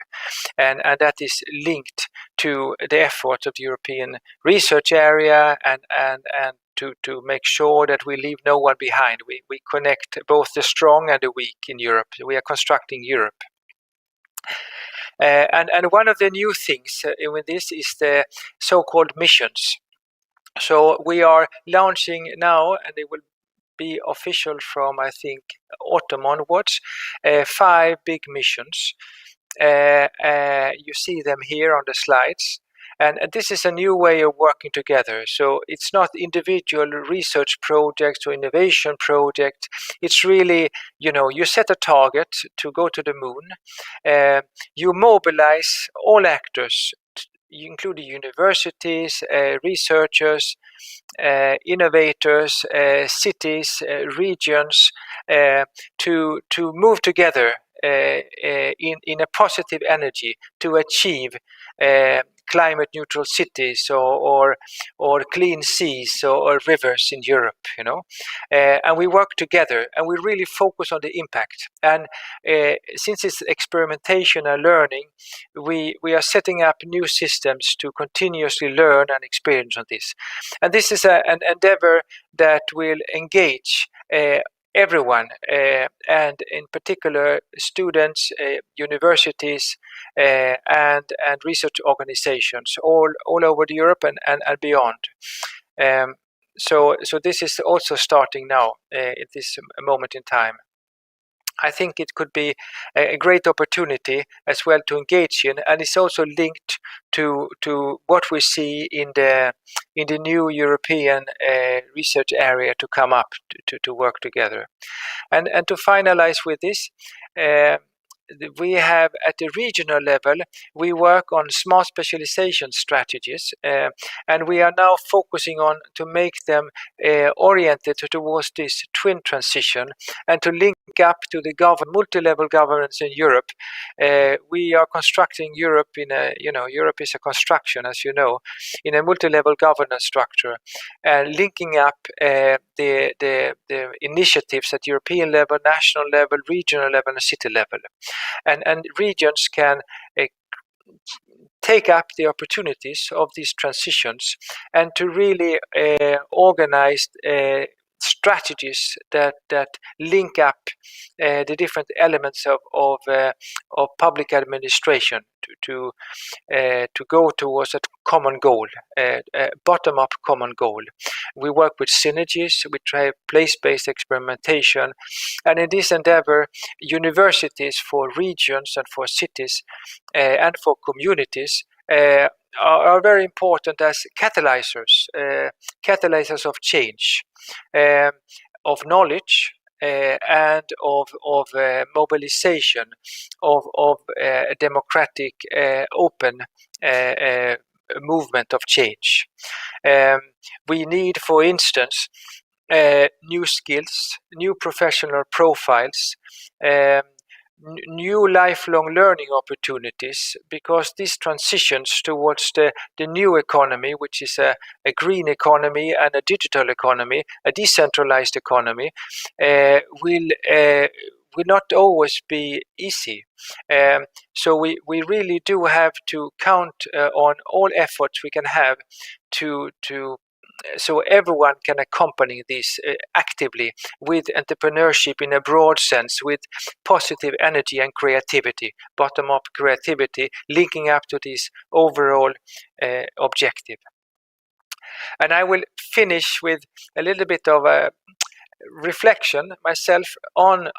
And that is linked to the efforts of the European research area and to make sure that we leave no one behind. We connect both the strong and the weak in Europe. We are constructing Europe. And one of the new things with this is the so-called missions. So we are launching now, and it will be official from, I think, autumn onwards, 5 big missions. You see them here on the slides. And this is a new way of working together. So it's not individual research projects or innovation projects. It's really, you set a target to go to the moon. You mobilize all actors, including universities, researchers, innovators, cities, regions, to move together in a positive energy to achieve climate neutral cities or clean seas or rivers in Europe, and we work together and we really focus on the impact. And since it's experimentation and learning, we are setting up new systems to continuously learn and experience on this. And this is an endeavor that will engage everyone, and in particular students, universities, and research organizations all over Europe and beyond. So this is also starting now at this moment in time. I think it could be a great opportunity as well to engage in, and it's also linked to what we see in the new European research area to come up to work together. And to finalize with this, we have at the regional level, we work on smart specialization strategies, and we are now focusing on to make them oriented towards this twin transition and to link up to the multi-level governance in Europe. We are constructing Europe Europe is a construction, as you know, in a multi-level governance structure, linking up the initiatives at European level, national level, regional level, and city level. And regions can take up the opportunities of these transitions and to really organize strategies that link up the different elements of public administration to go towards a common goal, bottom-up common goal. We work with synergies, we try place-based experimentation, and in this endeavor, universities for regions and for cities and for communities are very important as catalyzers of change, of knowledge, and of mobilization of a democratic, open movement of change. We need, for instance, new skills, new professional profiles, new lifelong learning opportunities, because these transitions towards the new economy, which is a green economy and a digital economy, a decentralized economy, will not always be easy. So we really do have to count on all efforts we can have to so everyone can accompany this actively with entrepreneurship in a broad sense, with positive energy and creativity, bottom-up creativity, linking up to this overall objective. And I will finish with a little bit of a reflection myself on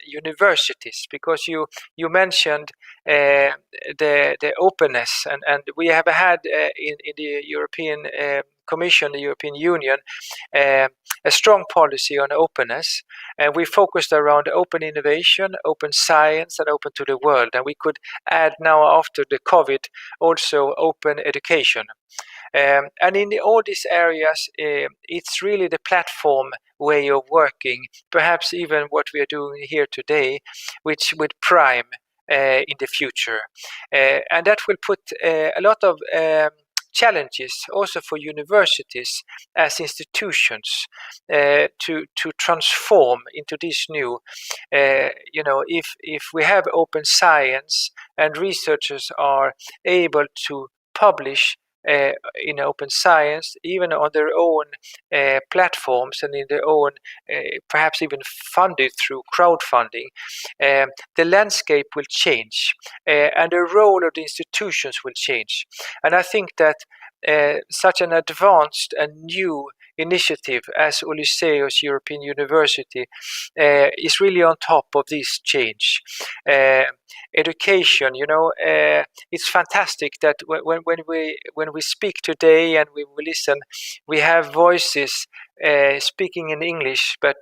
universities, because you mentioned the openness, and we have had in the European Commission, the European Union, a strong policy on openness, and we focused around open innovation, open science, and open to the world. And we could add now, after the COVID, also open education. And in all these areas, it's really the platform way of working, perhaps even what we are doing here today, which would prime in the future. And that will put a lot of challenges also for universities as institutions to transform into this new, if we have open science and researchers are able to publish in open science, even on their own platforms and in their own, perhaps even funded through crowdfunding, the landscape will change and the role of the institutions will change. And I think that such an advanced and new initiative as Ulysseus European University is really on top of this change. Education, it's fantastic that when we speak today and we listen, we have voices speaking in English, but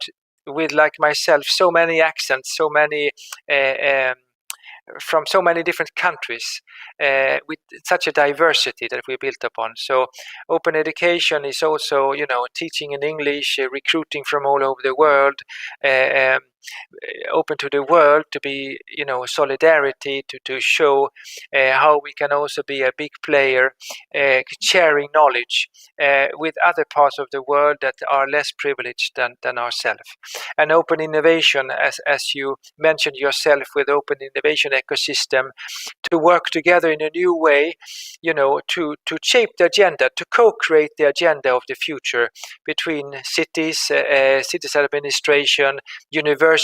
with, like myself, so many accents, so many from so many different countries, with such a diversity that we built upon. So open education is also, teaching in English, recruiting from all over the world, open to the world, to be, solidarity, to show how we can also be a big player, sharing knowledge with other parts of the world that are less privileged than ourselves. And open innovation, as you mentioned yourself, with open innovation ecosystem, to work together in a new way, to shape the agenda, to co-create the agenda of the future between cities, cities administration, universities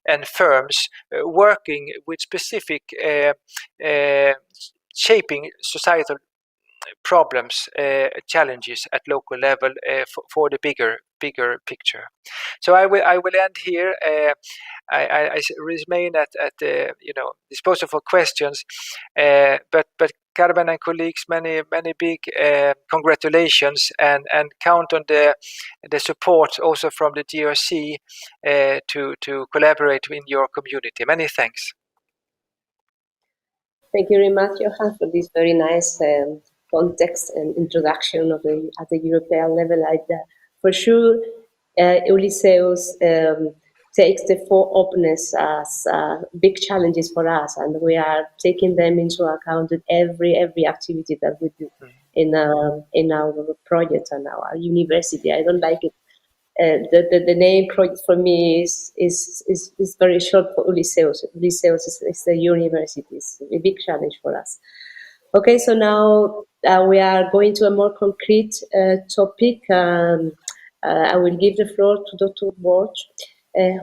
and firms, working with specific shaping societal problems, challenges at local level for the bigger picture. So I will end here. I remain at disposal for questions, but Carmen and colleagues, many big congratulations, and count on the support also from the DRC to collaborate in your community. Many thanks. Thank you very much, Johan, for this very nice context and introduction of at the European level. For sure, Ulysseus takes the four openness as big challenges for us, and we are taking them into account in every activity that we do in our project and our university. I don't like it. The name project for me is very short for Ulysseus. Ulysseus is the university. It's a big challenge for us. Okay, so now we are going to a more concrete topic. I will give the floor to Dr. Borch,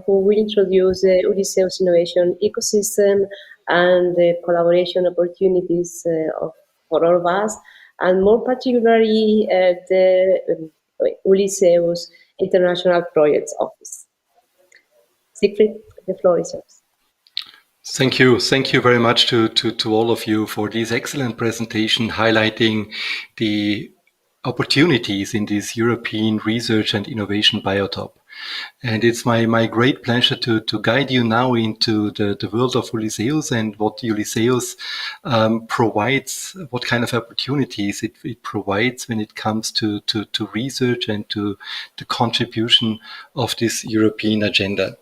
who will introduce the Ulysseus Innovation Ecosystem and the collaboration opportunities for all of us, and more particularly the Ulysseus International Projects Office. Siegfried, the floor is yours. Thank you. Thank you very much to all of you for this excellent presentation highlighting the opportunities in this European research and innovation biotop. And it's my great pleasure to guide you now into the world of Ulysseus and what Ulysseus provides, what kind of opportunities it provides when it comes to research and to the contribution of this European agenda.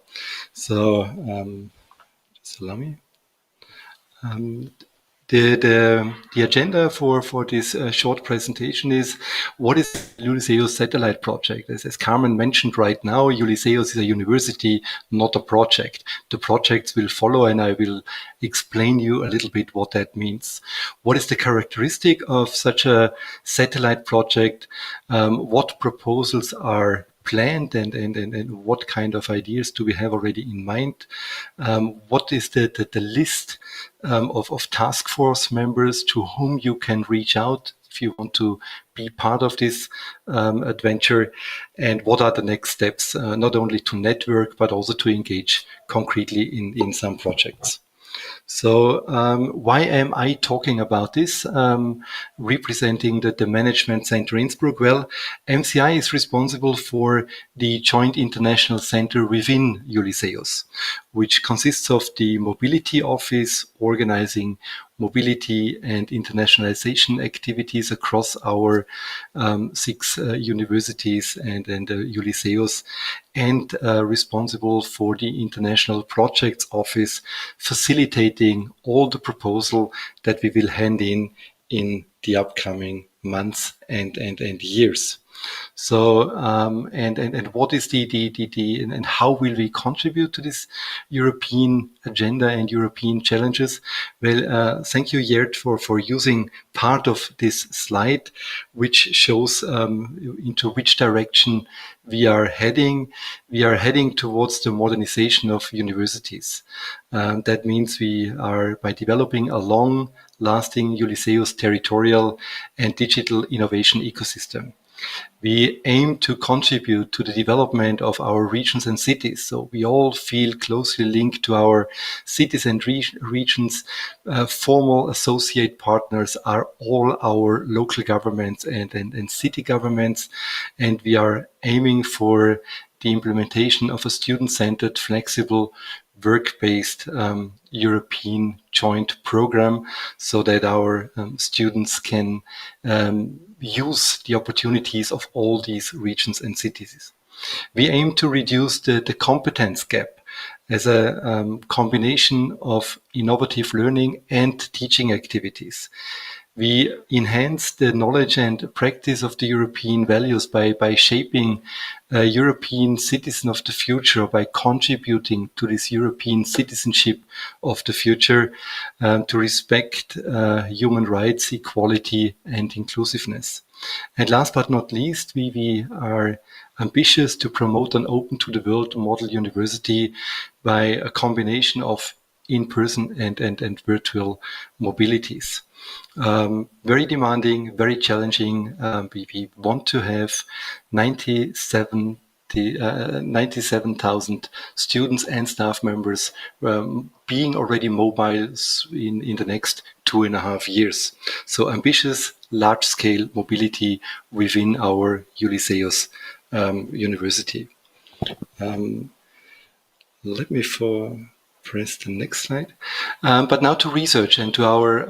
So, just allow me. The agenda for this short presentation is what is the Ulysseus satellite project. As Carmen mentioned right now, Ulysseus is a university, not a project. The projects will follow, and I will explain you a little bit what that means. What is the characteristic of such a satellite project? What proposals are planned and what kind of ideas do we have already in mind? What is the list of task force members to whom you can reach out if you want to be part of this adventure? And what are the next steps, not only to network, but also to engage concretely in some projects? So why am I talking about this, representing the Management Center Innsbruck? Well, MCI is responsible for the joint international center within Ulysseus, which consists of the Mobility Office, organizing mobility and internationalization activities across our 6 universities and Ulysseus, and responsible for the International Projects Office, facilitating all the proposal that we will hand in the upcoming months and years. So, and what is and how will we contribute to this European agenda and European challenges? Well, thank you, Gert, for using part of this slide, which shows into which direction we are heading. We are heading towards the modernization of universities. That means we are, by developing a long-lasting Ulysseus territorial and digital innovation ecosystem, we aim to contribute to the development of our regions and cities. So we all feel closely linked to our cities and regions. Formal associate partners are all our local governments and city governments. And we are aiming for the implementation of a student-centered, flexible, work-based European joint program so that our students can use the opportunities of all these regions and cities. We aim to reduce the competence gap as a combination of innovative learning and teaching activities. We enhance the knowledge and practice of the European values by shaping a European citizen of the future, by contributing to this European citizenship of the future, to respect human rights, equality, and inclusiveness. And last but not least, we are ambitious to promote an open to the world model university by a combination of in-person and virtual mobilities. Very demanding, very challenging. We want to have 97,000 students and staff members being already mobile in the next 2.5 years. So ambitious, large-scale mobility within our Ulysseus University. Let me press the next slide. But now to research and to our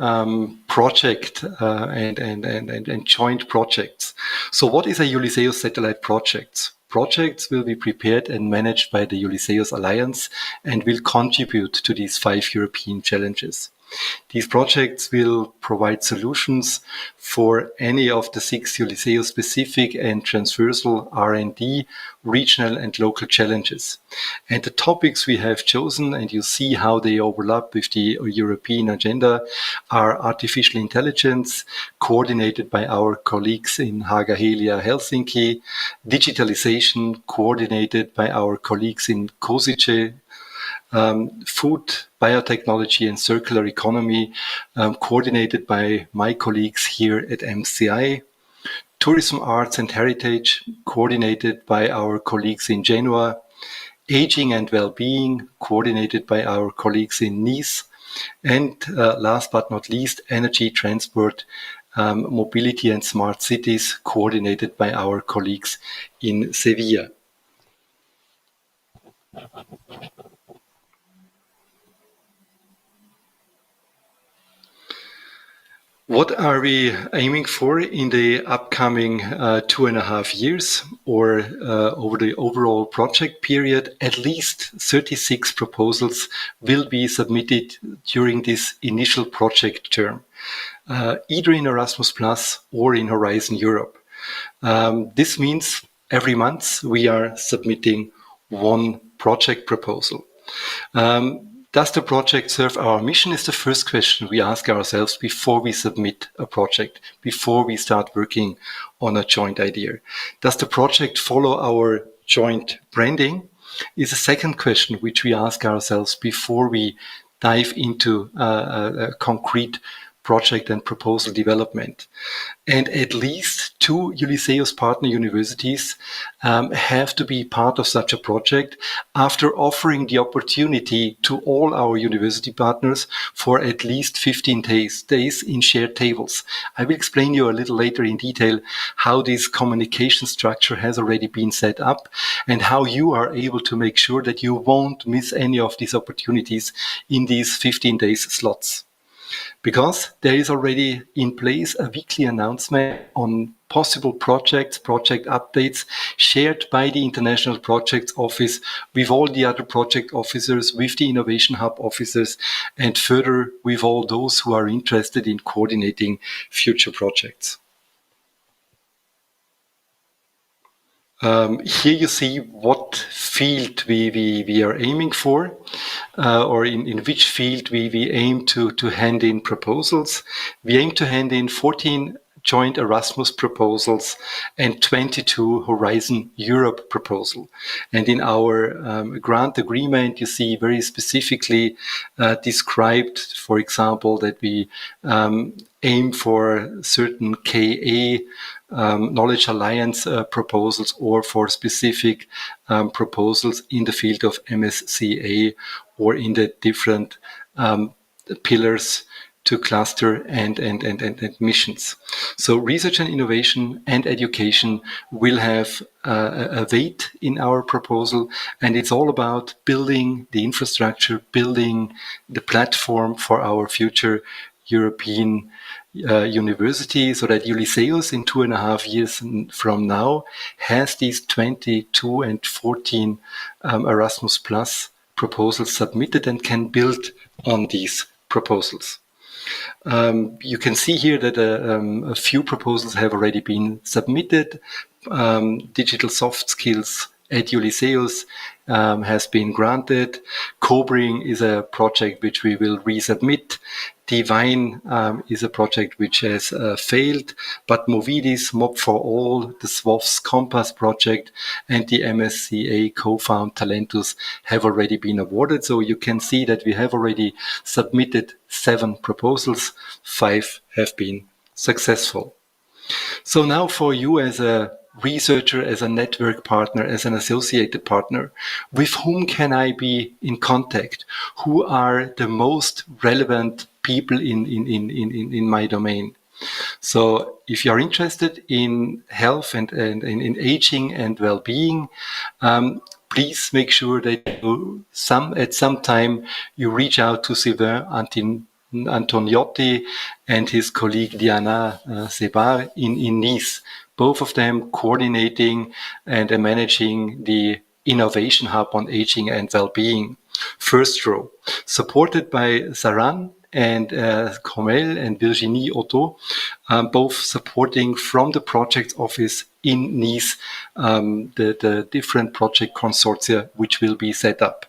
project and joint projects. So what is a Ulysseus satellite project? Projects will be prepared and managed by the Ulysseus Alliance and will contribute to these 5 European challenges. These projects will provide solutions for any of the 6 Ulysseus-specific and transversal R&D, regional and local challenges. And the topics we have chosen, and you see how they overlap with the European agenda, are artificial intelligence, coordinated by our colleagues in Haga Helia, Helsinki, digitalization, coordinated by our colleagues in Košice, food, biotechnology and circular economy, coordinated by my colleagues here at MCI. Tourism, arts and heritage, coordinated by our colleagues in Genoa. Aging and well-being, coordinated by our colleagues in Nice. And last but not least, energy, transport, mobility and smart cities, coordinated by our colleagues in Sevilla. What are we aiming for in the upcoming 2.5 years, or over the overall project period? At least 36 proposals will be submitted during this initial project term, either in Erasmus Plus or in Horizon Europe. This means every month we are submitting one project proposal. Does the project serve our mission is the first question we ask ourselves before we submit a project, before we start working on a joint idea. Does the project follow our joint branding is a second question which we ask ourselves before we dive into a concrete project and proposal development. And at least 2 Ulysseus partner universities have to be part of such a project after offering the opportunity to all our university partners for at least 15 days in shared tables. I will explain you a little later in detail how this communication structure has already been set up and how you are able to make sure that you won't miss any of these opportunities in these 15 days slots. Because there is already in place a weekly announcement on possible projects, project updates shared by the International Projects Office with all the other project officers, with the Innovation Hub officers, and further with all those who are interested in coordinating future projects. Here you see what field we are aiming for, or in which field we aim to hand in proposals. We aim to hand in 14 joint Erasmus proposals and 22 Horizon Europe proposal. And in our grant agreement, you see very specifically described, for example, that we aim for certain KA Knowledge Alliance proposals, or for specific proposals in the field of MSCA, or in the different pillars to cluster and missions. So research and innovation and education will have a weight in our proposal, and it's all about building the infrastructure, building the platform for our future European university, so that Ulysseus in 2.5 years from now has these 22 and 14 Erasmus Plus proposals submitted and can build on these proposals. You can see here that a few proposals have already been submitted. Digital soft skills at Ulysseus has been granted. Cobring is a project which we will resubmit. Divine is a project which has failed, but Movidis, Mob for All, the SWOF's Compass project, and the MSCA co-found Talentus have already been awarded. So you can see that we have already submitted 7 proposals, 5 have been successful. So now for you as a researcher, as a network partner, as an associated partner, with whom can I be in contact? Who are the most relevant people in my domain? So if you're interested in health and in aging and well-being, please make sure that you at some time you reach out to Sylvain Antoniotti and his colleague Diana Sebar in Nice. Both of them coordinating and managing the Innovation Hub on Aging and Well-being. First row, supported by Saran and Carmen and Virginie Otto, both supporting from the project office in Nice the different project consortia which will be set up.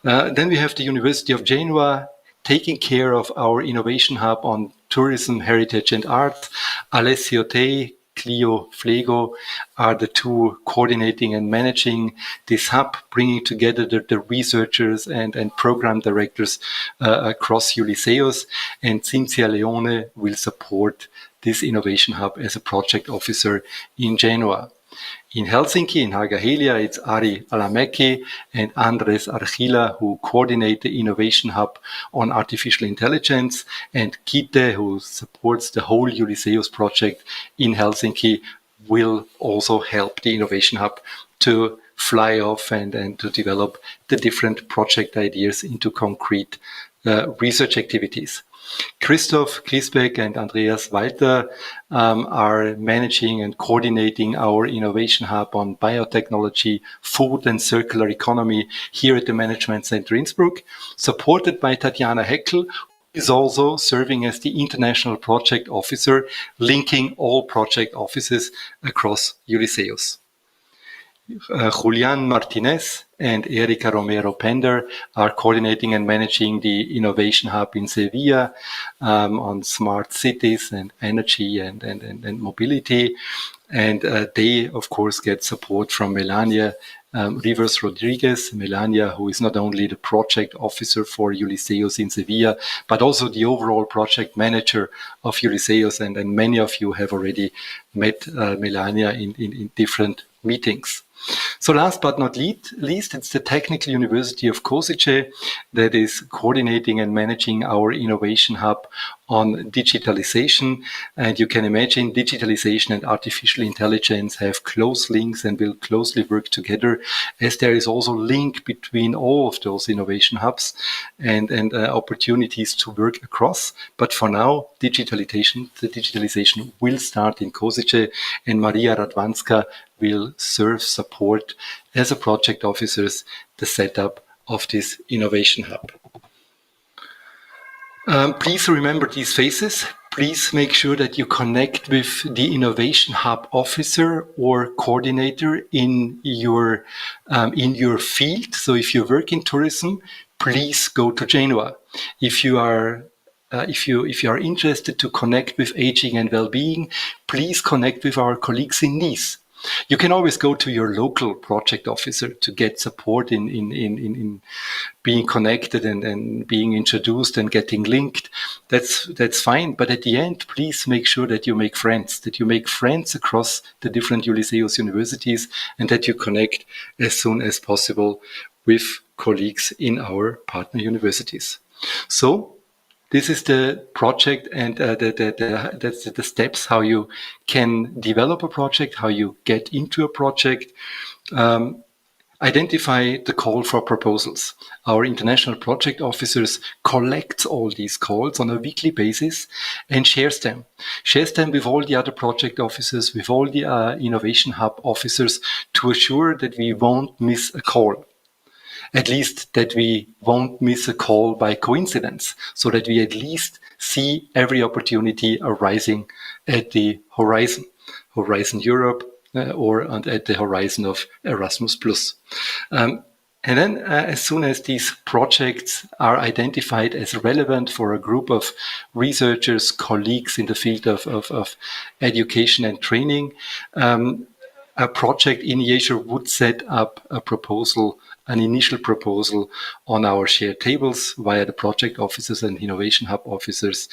Then we have the University of Genoa taking care of our Innovation Hub on Tourism, Heritage and Art. Alessio Tei, Clio Flego are the 2 coordinating and managing this hub, bringing together the researchers and program directors across Ulysseus. And Cinzia Leone will support this Innovation Hub as a project officer in Genoa. In Helsinki, in Haaga-Helia, it's Ari Alamäki and Andres Archila who coordinate the Innovation Hub on Artificial Intelligence, and Kite, who supports the whole Ulysseus project in Helsinki, will also help the Innovation Hub to fly off and to develop the different project ideas into concrete research activities. Christoph Griesbeck and Andreas Walter are managing and coordinating our Innovation Hub on biotechnology, food and circular economy here at the Management Center Innsbruck, supported by Tatjana Heckel, who is also serving as the International Project Officer, linking all project offices across Ulysseus. Julian Martinez and Erika Romero Pender are coordinating and managing the Innovation Hub in Sevilla on smart cities and energy and mobility. And they, of course, get support from Melania Rivers Rodriguez. Melania, who is not only the project officer for Ulysseus in Sevilla, but also the overall project manager of Ulysseus. And many of you have already met Melania in different meetings. So last but not least, it's the Technical University of Košice that is coordinating and managing our Innovation Hub on digitalization. And you can imagine digitalization and artificial intelligence have close links and will closely work together, as there is also a link between all of those innovation hubs and opportunities to work across. But for now, the digitalization will start in Košice, and Maria Radwanska will support as a project officers the setup of this Innovation Hub. Please remember these faces. please make sure that you connect with the Innovation Hub officer or coordinator in your field. So if you work in tourism, please go to Genoa. If you are interested to connect with aging and well-being, please connect with our colleagues in Nice. You can always go to your local project officer to get support in being connected and being introduced and getting linked. That's fine. But at the end, please make sure that you make friends across the different Ulysseus universities, and that you connect as soon as possible with colleagues in our partner universities. So this is the project, and that's the steps how you can develop a project, how you get into a project. Identify the call for proposals. Our international project officers collect all these calls on a weekly basis and shares them with all the other project officers, with all the Innovation Hub officers, to assure that we won't miss a call. At least that we won't miss a call by coincidence, so that we at least see every opportunity arising at the Horizon Europe, or at the horizon of Erasmus+. And then as soon as these projects are identified as relevant for a group of researchers, colleagues in the field of education and training, a project initiator would set up an initial proposal on our shared tables via the project officers and Innovation Hub officers.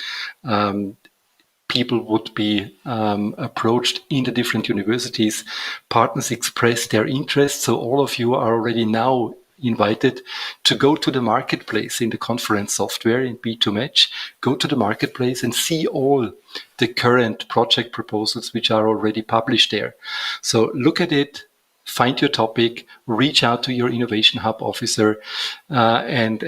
People would be approached in the different universities. Partners express their interest. So all of you are already now invited to go to the marketplace in the conference software in B2Match. Go to the marketplace and see all the current project proposals which are already published there. So look at it, find your topic, reach out to your Innovation Hub officer, and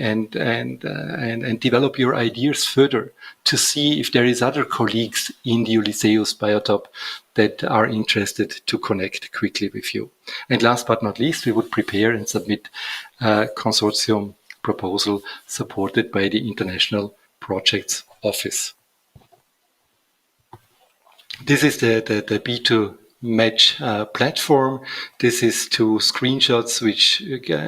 develop your ideas further to see if there is other colleagues in the Ulysseus biotop that are interested to connect quickly with you. And last but not least, we would prepare and submit a consortium proposal supported by the International Projects Office. This is the B2Match platform. This is two screenshots which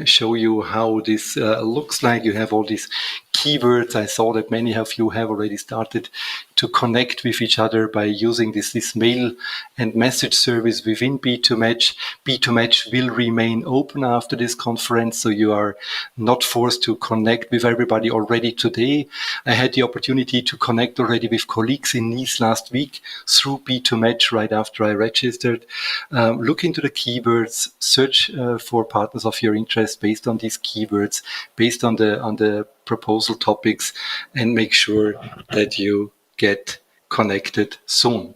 show you how this looks like. You have all these keywords. I saw that many of you have already started to connect with each other by using this mail and message service within B2Match. B2Match will remain open after this conference, so you are not forced to connect with everybody already today. I had the opportunity to connect already with colleagues in Nice last week through B2Match right after I registered. Look into the keywords, search for partners of your interest based on these keywords, based on the proposal topics, and make sure that you get connected soon.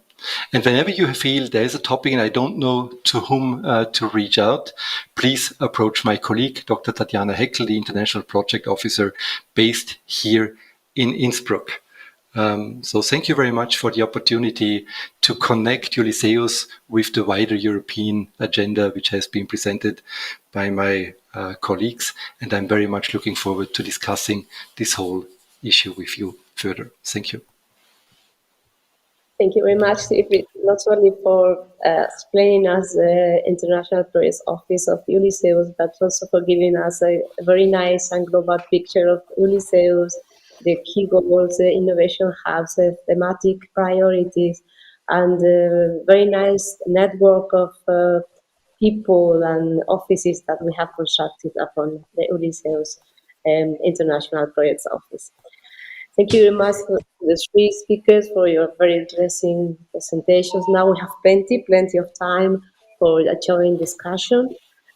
And whenever you feel there's a topic and I don't know to whom to reach out, please approach my colleague, Dr. Tatjana Heckel, the International Project Officer based here in Innsbruck. So thank you very much for the opportunity to connect Ulysseus with the wider European agenda, which has been presented by my colleagues. And I'm very much looking forward to discussing this whole issue with you further. Thank you. Thank you very much, Sigrid, not only for explaining us the International Projects Office of Ulysseus, but also for giving us a very nice and global picture of Ulysseus, the key goals, the innovation hubs, the thematic priorities, and the very nice network of people and offices that we have constructed upon the Ulysseus International Projects Office. Thank you very much to the three speakers for your very interesting presentations. Now we have plenty of time for a joint discussion.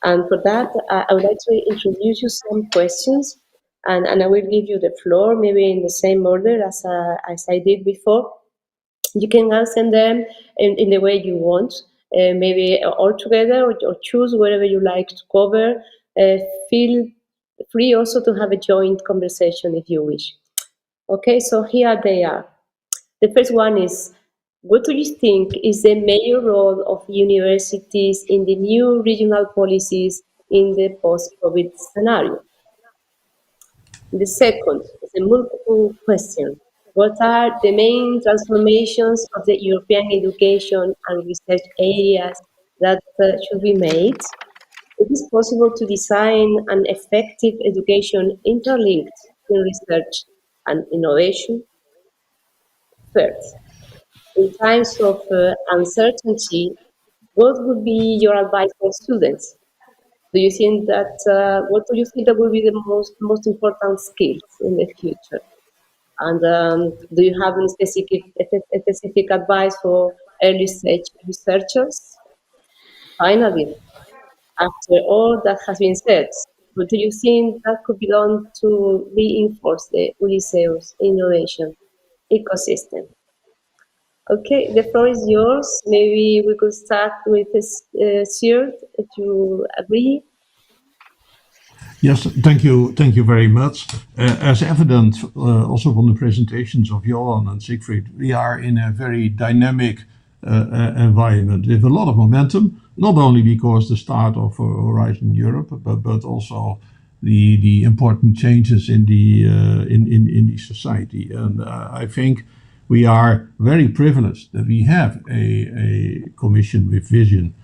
And for that, I would like to introduce you some questions, and I will give you the floor, maybe in the same order as I did before. You can answer them in the way you want, maybe all together, or choose whatever you like to cover. Feel free also to have a joint conversation if you wish. Okay, so here they are. The first one is, what do you think is the major role of universities in the new regional policies in the post-COVID scenario? The second is a multiple question. What are the main transformations of the European education and research areas that should be made? It is possible to design an effective education interlinked in research and innovation. First, in times of uncertainty, what would be your advice for students? Do you think that what do you think that will be the most important skills in the future? And do you have any specific advice for early stage researchers? Finally, after all that has been said, what do you think that could be done to reinforce the Ulysseus innovation ecosystem? Okay, the floor is yours. Maybe we could start with Stuart, if you agree. Yes, thank you very much. As evident also from the presentations of Johan and Siegfried, we are in a very dynamic environment with a lot of momentum, not only because the start of Horizon Europe, but also the important changes in the society. And I think we are very privileged that we have a commission with vision,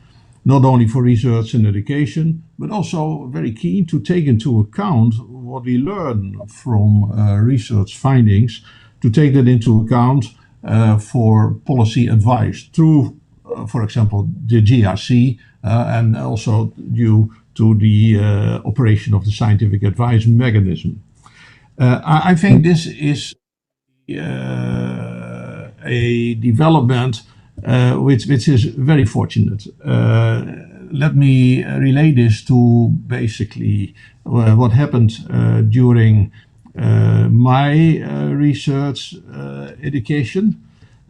not only for research and education, but also very keen to take into account what we learn from research findings, to take that into account for policy advice through, for example, the GRC, and also due to the operation of the scientific advice mechanism. I think this is a development which is very fortunate. Let me relay this to basically what happened during my research education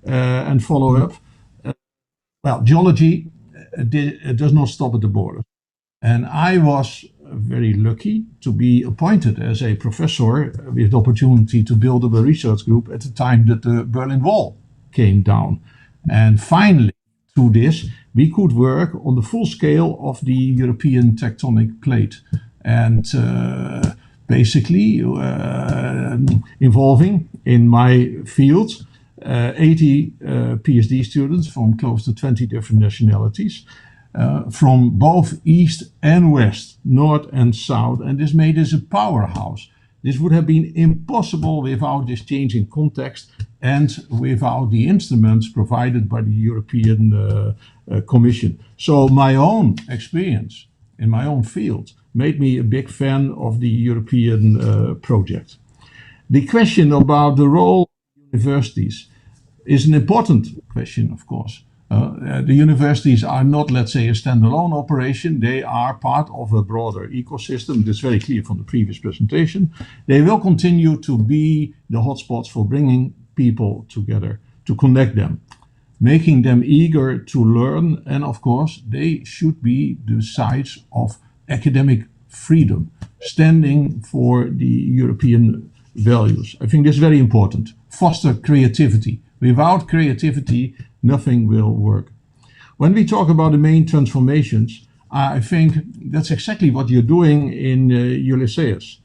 and follow-up. Well, geology does not stop at the border. And I was very lucky to be appointed as a professor with the opportunity to build up a research group at the time that the Berlin Wall came down. And finally, through this, we could work on the full scale of the European tectonic plate. And basically involving in my field 80 PhD students from close to 20 different nationalities, from both East and West, North and South, and this made us a powerhouse. This would have been impossible without this changing context and without the instruments provided by the European Commission. So my own experience in my own field made me a big fan of the European project. The question about the role of universities is an important question, of course. The universities are not, let's say, a standalone operation. They are part of a broader ecosystem. That's very clear from the previous presentation. They will continue to be the hotspots for bringing people together, to connect them, making them eager to learn. And of course, they should be the sites of academic freedom, standing for the European values. I think this is very important. Foster creativity. Without creativity, nothing will work. When we talk about the main transformations, I think that's exactly what you're doing in Ulysses.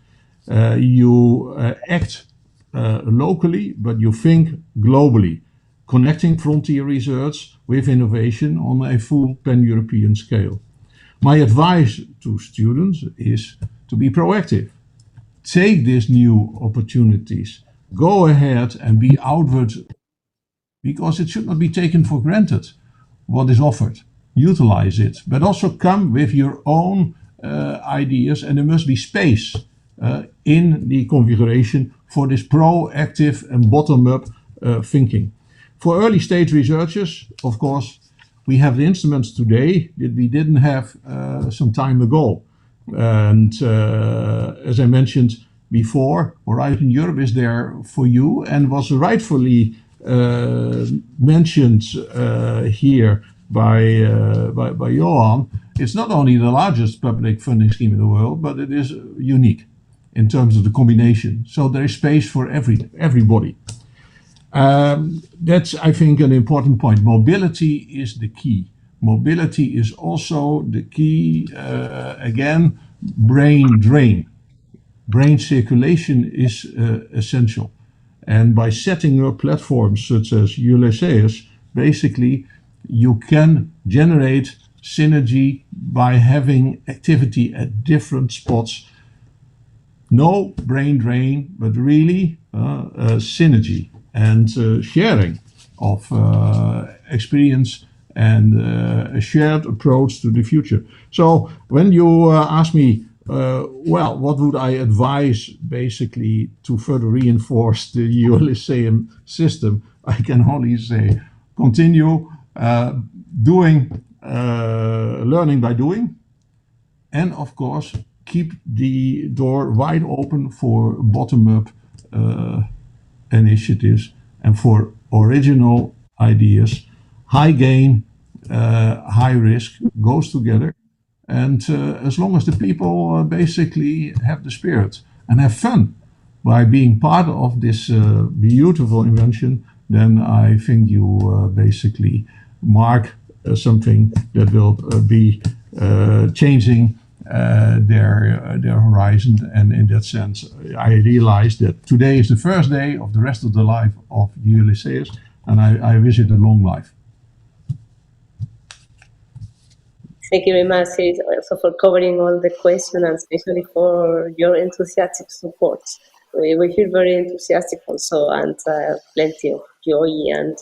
You act locally, but you think globally, connecting frontier research with innovation on a full pan-European scale. My advice to students is to be proactive. Take these new opportunities. Go ahead and be outward, because it should not be taken for granted what is offered. Utilize it, but also come with your own ideas, and there must be space in the configuration for this proactive and bottom-up thinking. For early stage researchers, of course, we have the instruments today that we didn't have some time ago. And as I mentioned before, Horizon Europe is there for you and was rightfully mentioned here by Johan. It's not only the largest public funding scheme in the world, but it is unique in terms of the combination. So there is space for everybody. That's, I think, an important point. Mobility is the key. Mobility is also the key. Again, brain drain. Brain circulation is essential. And by setting up platforms such as Ulysses, basically you can generate synergy by having activity at different spots. No brain drain, but really synergy and sharing of experience and a shared approach to the future. So when you ask me, well, what would I advise basically to further reinforce the Ulysses system? I can only say continue learning by doing, and of course keep the door wide open for bottom-up initiatives and for original ideas. High gain, high risk goes together. And as long as the people basically have the spirit and have fun by being part of this beautiful invention, then I think you basically mark something that will be changing their horizon. And in that sense, I realized that today is the first day of the rest of the life of Ulysses, and I wish it a long life. Thank you very much also for covering all the questions, and especially for your enthusiastic support. We feel very enthusiastic also, and plenty of joy, and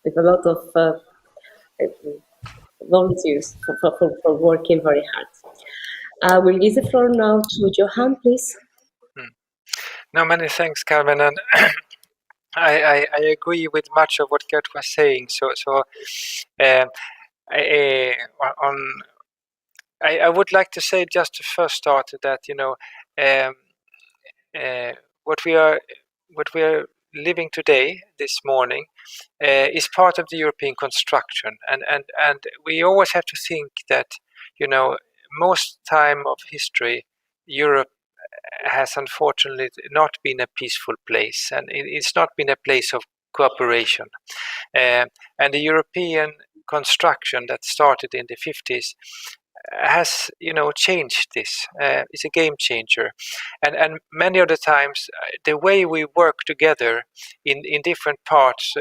with a lot of volunteers for working very hard. I will give the floor now to Johan, please. No, many thanks, Carmen, and I agree with much of what Gert was saying. I would like to say just to first start that what we are living today, this morning, is part of the European construction, and we always have to think that most time of history, Europe has unfortunately not been a peaceful place, and it's not been a place of cooperation. And the European construction that started in the 50s has changed this. It's a game changer, and many of the times the way we work together in different parts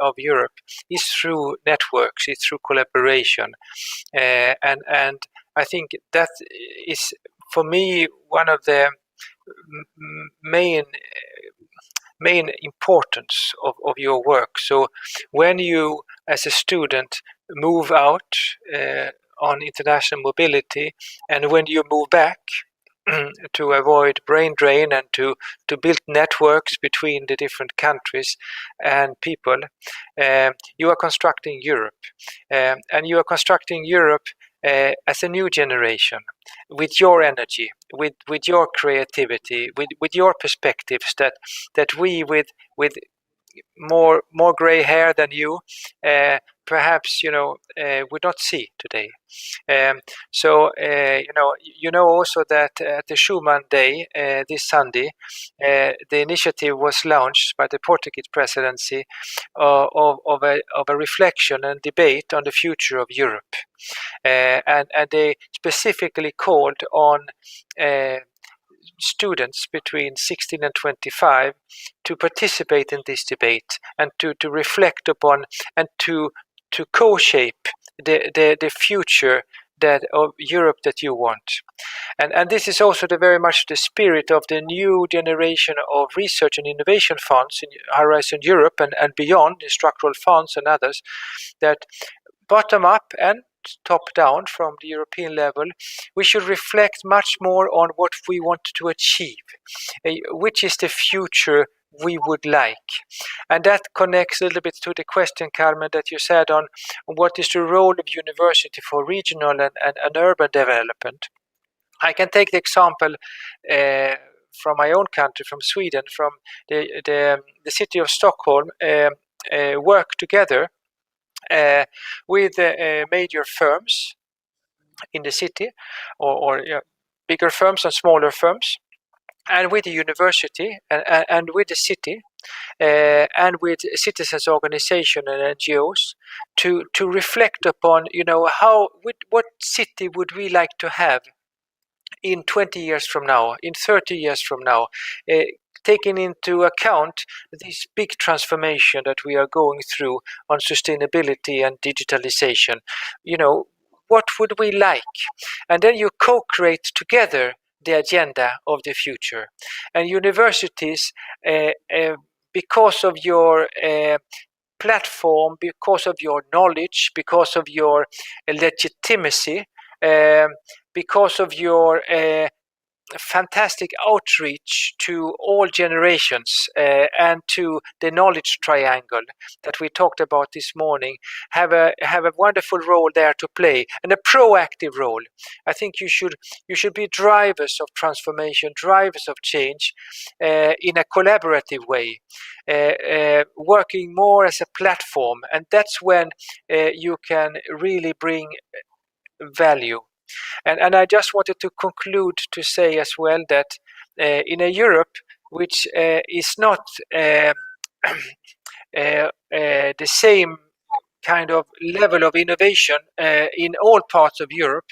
of Europe is through networks, it's through collaboration, and I think that is for me one of the main importance of your work. So when you as a student move out on international mobility, and when you move back to avoid brain drain and to build networks between the different countries and people, you are constructing Europe, and you are constructing Europe as a new generation, with your energy, with your creativity, with your perspectives that we with more gray hair than you perhaps would not see today. Also that at the Schuman Day this Sunday, the initiative was launched by the Portuguese presidency of a reflection and debate on the future of Europe, and they specifically called on students between 16 and 25 to participate in this debate and to reflect upon and to co-shape the future of Europe that you want. And this is also very much the spirit of the new generation of research and innovation funds in Horizon Europe and beyond, the structural funds and others, that bottom up and top down from the European level, we should reflect much more on what we want to achieve, which is the future we would like. And that connects a little bit to the question, Carmen, that you said on what is the role of university for regional and urban development. I can take the example from my own country, from Sweden, from the city of Stockholm, work together with major firms in the city, or bigger firms and smaller firms, and with the university and with the city and with citizens organization and NGOs to reflect upon what city would we like to have in 20 years from now, in 30 years from now, taking into account this big transformation that we are going through on sustainability and digitalization, what would we like? And then you co-create together the agenda of the future. And universities, because of your platform, because of your knowledge, because of your legitimacy, because of your fantastic outreach to all generations and to the knowledge triangle that we talked about this morning, have a wonderful role there to play, and a proactive role. I think you should be drivers of transformation, drivers of change in a collaborative way, working more as a platform, and that's when you can really bring value. And I just wanted to conclude to say as well that in a Europe which is not the same kind of level of innovation in all parts of Europe,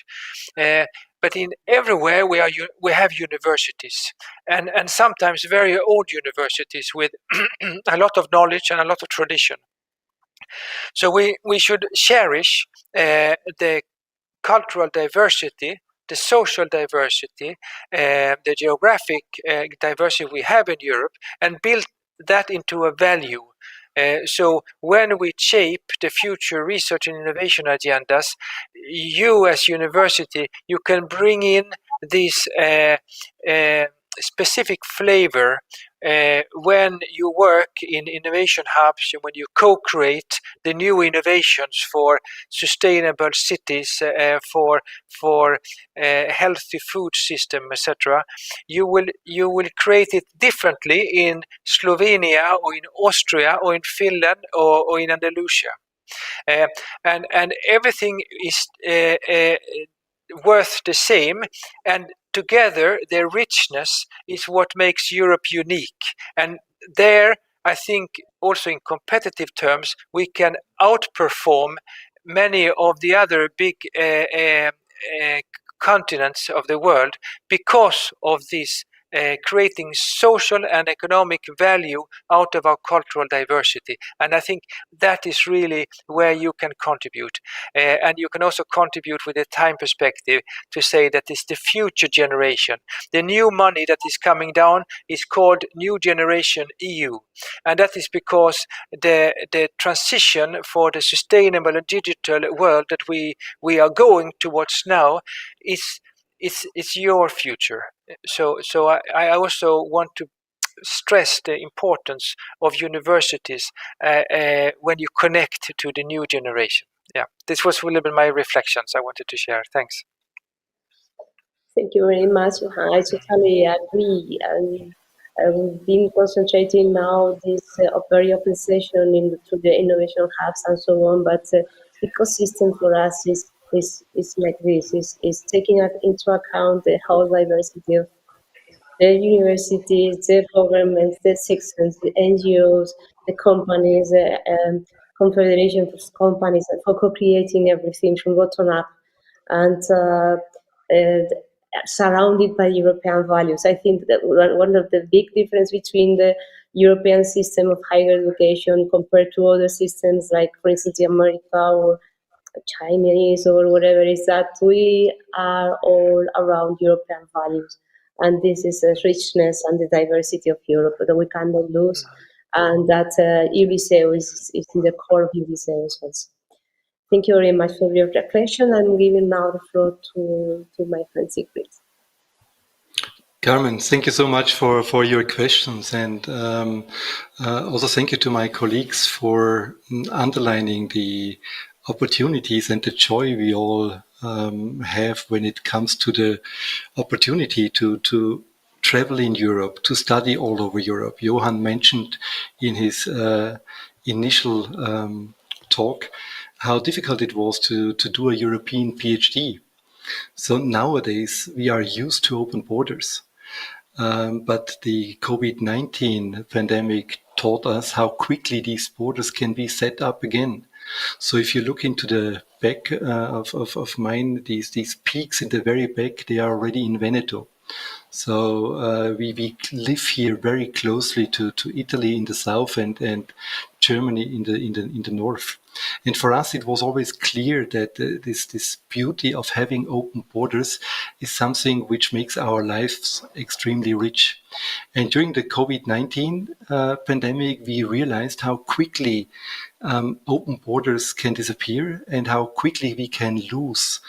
but in everywhere we have universities, and sometimes very old universities with a lot of knowledge and a lot of tradition. So we should cherish the cultural diversity, the social diversity, the geographic diversity we have in Europe, and build that into a value. So when we shape the future research and innovation agendas, you as university, you can bring in this specific flavor when you work in innovation hubs, when you co-create the new innovations for sustainable cities, for healthy food system, etc. You will create it differently in Slovenia or in Austria or in Finland or in Andalusia, and everything is worth the same, and together their richness is what makes Europe unique. And there, I think, also in competitive terms, we can outperform many of the other big continents of the world because of this creating social and economic value out of our cultural diversity. And I think that is really where you can contribute. And you can also contribute with a time perspective to say that it's the future generation. The new money that is coming down is called New Generation EU. And that is because the transition for the sustainable and digital world that we are going towards now it's your future. So I also want to stress the importance of universities when you connect to the new generation. Yeah, this was a little bit my reflections I wanted to share. Thanks. Thank you very much. I totally agree. We've been concentrating now this very open session to the innovation hubs and so on, but ecosystem for us is like this, is taking into account the whole diversity of the universities, the governments, the citizens, the NGOs, the companies, the confederation of companies, for co-creating everything from bottom up, and surrounded by European values. I think that one of the big difference between the European system of higher education compared to other systems, like for instance America or Chinese or whatever, is that we are all around European values, and this is a richness and the diversity of Europe that we cannot lose, and that Ulysses is in the core of Ulysses also. Thank you very much for your reflection. I'm giving now the floor to my friend Sigrid. Carmen, thank you so much for your questions, and also thank you to my colleagues for underlining the opportunities and the joy we all have when it comes to the opportunity to travel in Europe, to study all over Europe. Johan mentioned in his initial talk how difficult it was to do a European PhD. So nowadays we are used to open borders. But the COVID-19 pandemic taught us how quickly these borders can be set up again. So if you look into the back of mine, these peaks in the very back, they are already in Veneto. So we live here very closely to Italy in the south and Germany in the north. And for us, it was always clear that this beauty of having open borders is something which makes our lives extremely rich. And during the COVID-19 pandemic, we realized how quickly open borders can disappear and how quickly we can lose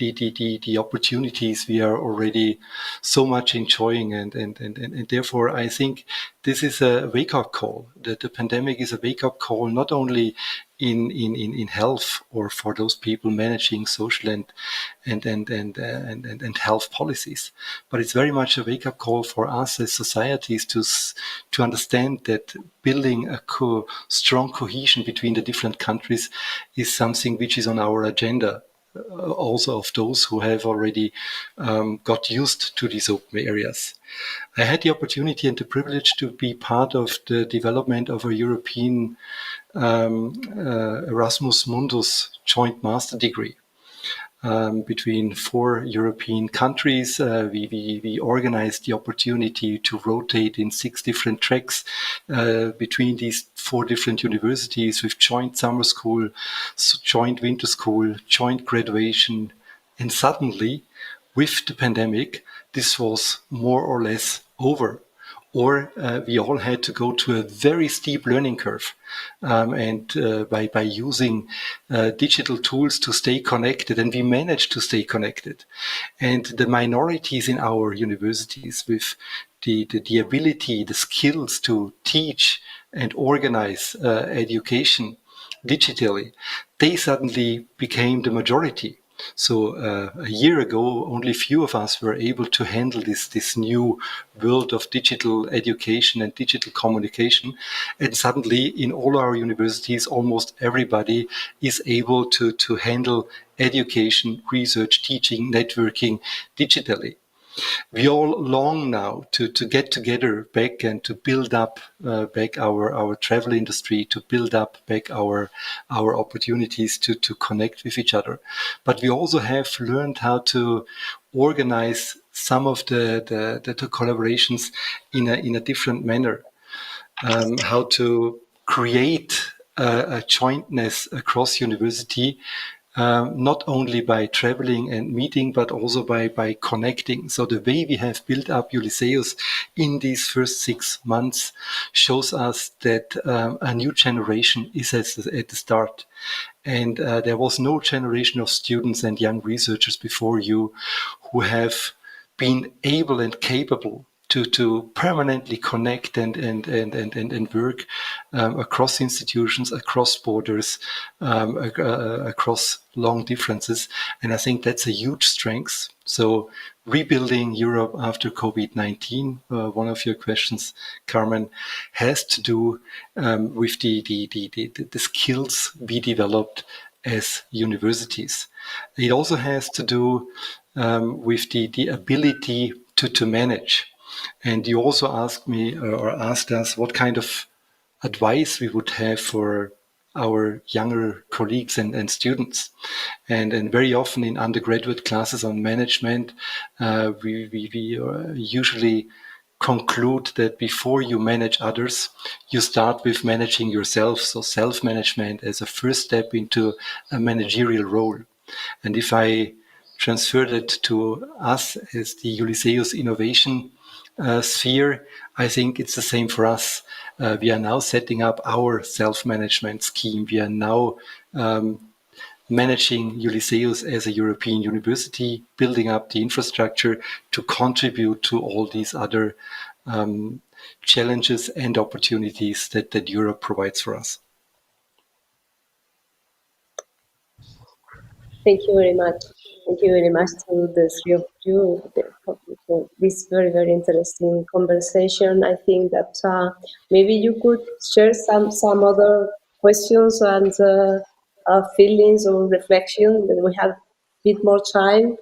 the opportunities we are already so much enjoying. And therefore, I think this is a wake-up call. That the pandemic is a wake-up call, not only in health or for those people managing social and health policies, but it's very much a wake-up call for us as societies to understand that building a strong cohesion between the different countries is something which is on our agenda. Also of those who have already got used to these open areas. I had the opportunity and the privilege to be part of the development of a European Erasmus Mundus joint master degree. Between 4 European countries. We organized the opportunity to rotate in 6 different tracks between these 4 different universities with joint summer school, joint winter school, joint graduation. And suddenly, with the pandemic, this was more or less over. Or we all had to go to a very steep learning curve. By using digital tools to stay connected, and we managed to stay connected. And the minorities in our universities with the ability, the skills to teach and organize education digitally, they suddenly became the majority. So a year ago, only few of us were able to handle this new world of digital education and digital communication. And suddenly in all our universities, almost everybody is able to handle education, research, teaching, networking digitally. We all long now to get together back and to build up back our travel industry, to build up back our opportunities to connect with each other. But we also have learned how to organize some of the collaborations in a different manner. How to create a jointness across university, not only by traveling and meeting, but also by connecting. So the way we have built up Ulysseus in these first 6 months shows us that a new generation is at the start. And there was no generation of students and young researchers before you who have been able and capable to permanently connect and work across institutions, across borders, across long differences. And I think that's a huge strength. So rebuilding Europe after COVID-19, one of your questions, Carmen, has to do with the skills we developed as universities. It also has to do with the ability to manage. And you also asked me or asked us what kind of advice we would have for our younger colleagues and students. And very often in undergraduate classes on management, we usually conclude that before you manage others, you start with managing yourself. So self-management as a first step into a managerial role. And if I transfer that to us as the Ulysseus Innovation sphere, I think it's the same for us. We are now setting up our self-management scheme. We are now managing Ulysseus as a European university, building up the infrastructure to contribute to all these other challenges and opportunities that Europe provides for us. Thank you very much. Thank you very much to the 3 of you for this very, very interesting conversation. I think that maybe you could share some other questions and feelings or reflection. That we have a bit more time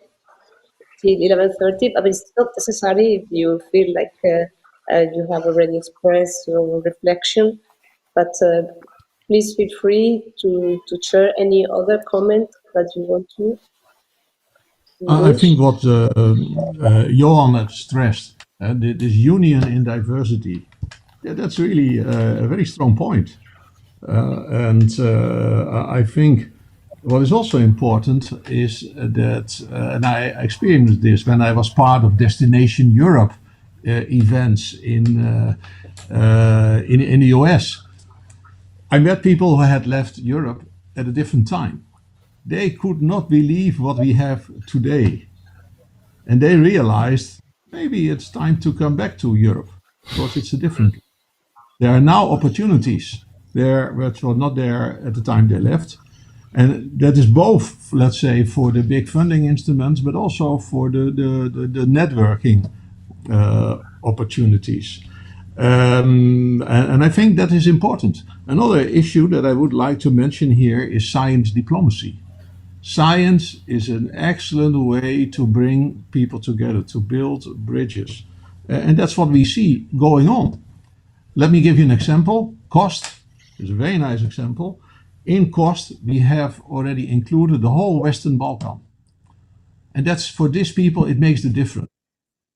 till 11:30, but it's not necessary if you feel like you have already expressed your reflection. But please feel free to share any other comment that you want to. I think what Johan has stressed, this union in diversity, that's really a very strong point. And I think what is also important is that, and I experienced this when I was part of Destination Europe events in the US. I met people who had left Europe at a different time. They could not believe what we have today. And they realized maybe it's time to come back to Europe because it's a different. There are now opportunities there which were not there at the time they left. And that is both, let's say, for the big funding instruments, but also for the networking opportunities. And I think that is important. Another issue that I would like to mention here is science diplomacy. Science is an excellent way to bring people together, to build bridges. And that's what we see going on. Let me give you an example. Cost is a very nice example. In cost, we have already included the whole Western Balkan. And that's for these people, it makes the difference.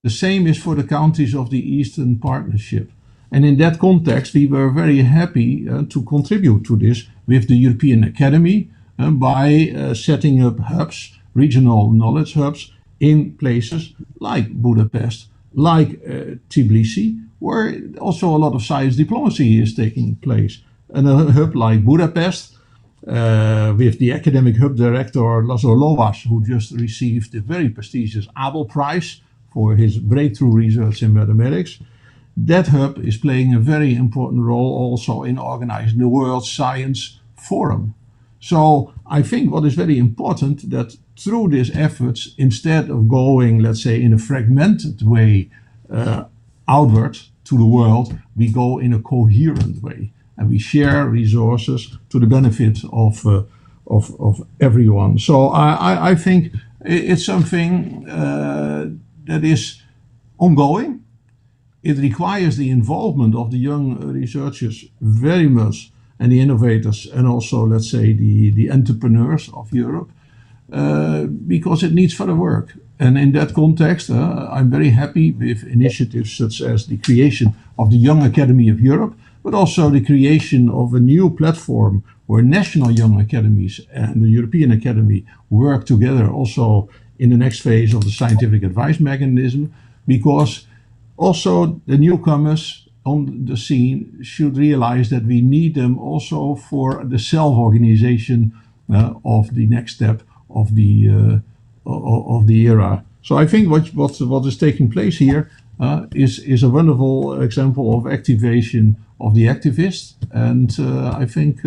The same is for the countries of the Eastern Partnership. And in that context, we were very happy to contribute to this with the European Academy by setting up hubs, regional knowledge hubs in places like Budapest, like Tbilisi, where also a lot of science diplomacy is taking place. And a hub like Budapest, with the academic hub director Laszlo Lovasz, who just received the very prestigious Abel Prize for his breakthrough research in mathematics. That hub is playing a very important role also in organizing the World Science Forum. So I think what is very important that through these efforts, instead of going, let's say, in a fragmented way outward to the world, we go in a coherent way and we share resources to the benefit of everyone. So I think it's something that is ongoing. It requires the involvement of the young researchers very much, and the innovators, and also, let's say, the entrepreneurs of Europe, because it needs further work. And in that context, I'm very happy with initiatives such as the creation of the Young Academy of Europe, but also the creation of a new platform where national young academies and the European Academy work together also in the next phase of the scientific advice mechanism, because also the newcomers on the scene should realize that we need them also for the self-organization of the next step of the era. So I think what is taking place here is a wonderful example of activation of the activists, and I think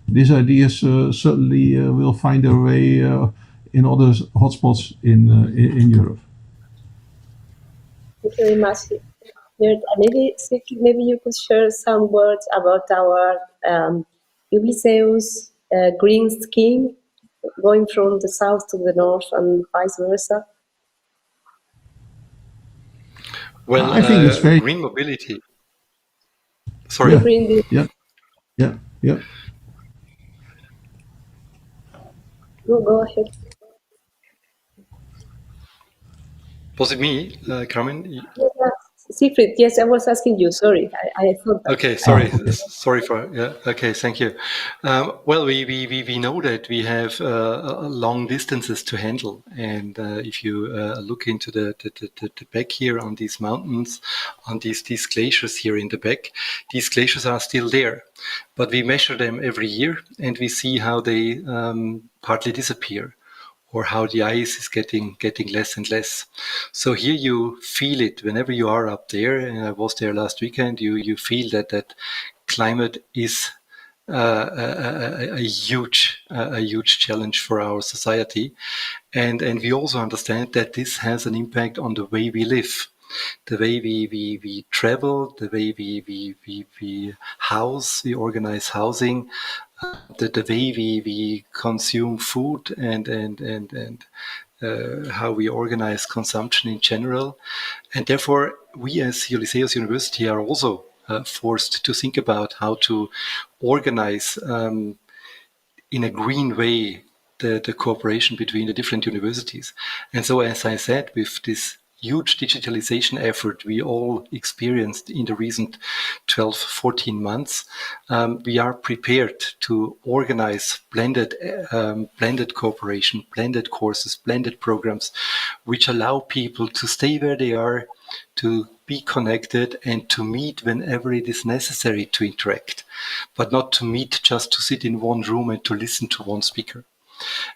these ideas certainly will find their way in other hotspots in Europe. Thank you very much. Maybe you could share some words about our Ulysseus green scheme, going from the south to the north and vice versa. Well, I think it's very green mobility. Sorry. Yeah. Go ahead. Was it me, Carmen? Siegfried, yes, I was asking you. Sorry, I thought that. Okay, sorry. Sorry for, yeah. Okay, thank you. Well, we know that we have long distances to handle. And if you look into the back here on these mountains, on these glaciers here in the back, these glaciers are still there. But we measure them every year and we see how they partly disappear, or how the ice is getting less and less. So here you feel it whenever you are up there, and I was there last weekend, you feel that climate is a huge challenge for our society. And we also understand that this has an impact on the way we live, the way we travel, the way we house, we organize housing, the way we consume food and how we organize consumption in general. And therefore, we as Ulysseus University are also forced to think about how to organize in a green way the cooperation between the different universities. And so, as I said, with this huge digitalization effort we all experienced in the recent 12, 14 months, we are prepared to organize blended cooperation, blended courses, blended programs, which allow people to stay where they are, to be connected and to meet whenever it is necessary to interact, but not to meet just to sit in one room and to listen to one speaker.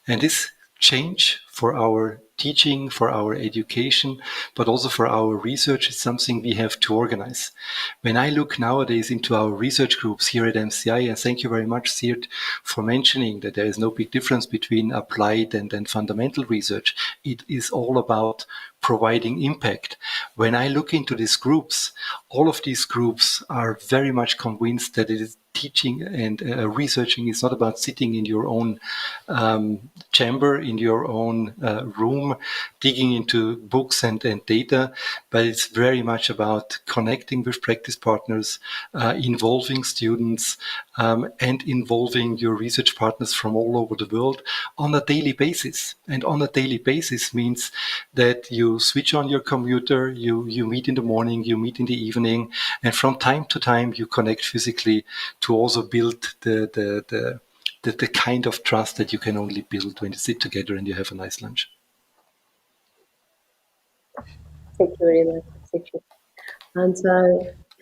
And this change for our teaching, for our education, but also for our research is something we have to organize. When I look nowadays into our research groups here at MCI, and thank you very much, Siert, for mentioning that there is no big difference between applied and fundamental research. It is all about providing impact. When I look into these groups, all of these groups are very much convinced that it is teaching and researching is not about sitting in your own chamber, in your own room, digging into books and data, but it's very much about connecting with practice partners, involving students, and involving your research partners from all over the world on a daily basis. And on a daily basis means that you switch on your computer, you meet in the morning, you meet in the evening, and from time to time you connect physically to also build the kind of trust that you can only build when you sit together and you have a nice lunch. Thank you very much. Thank you. And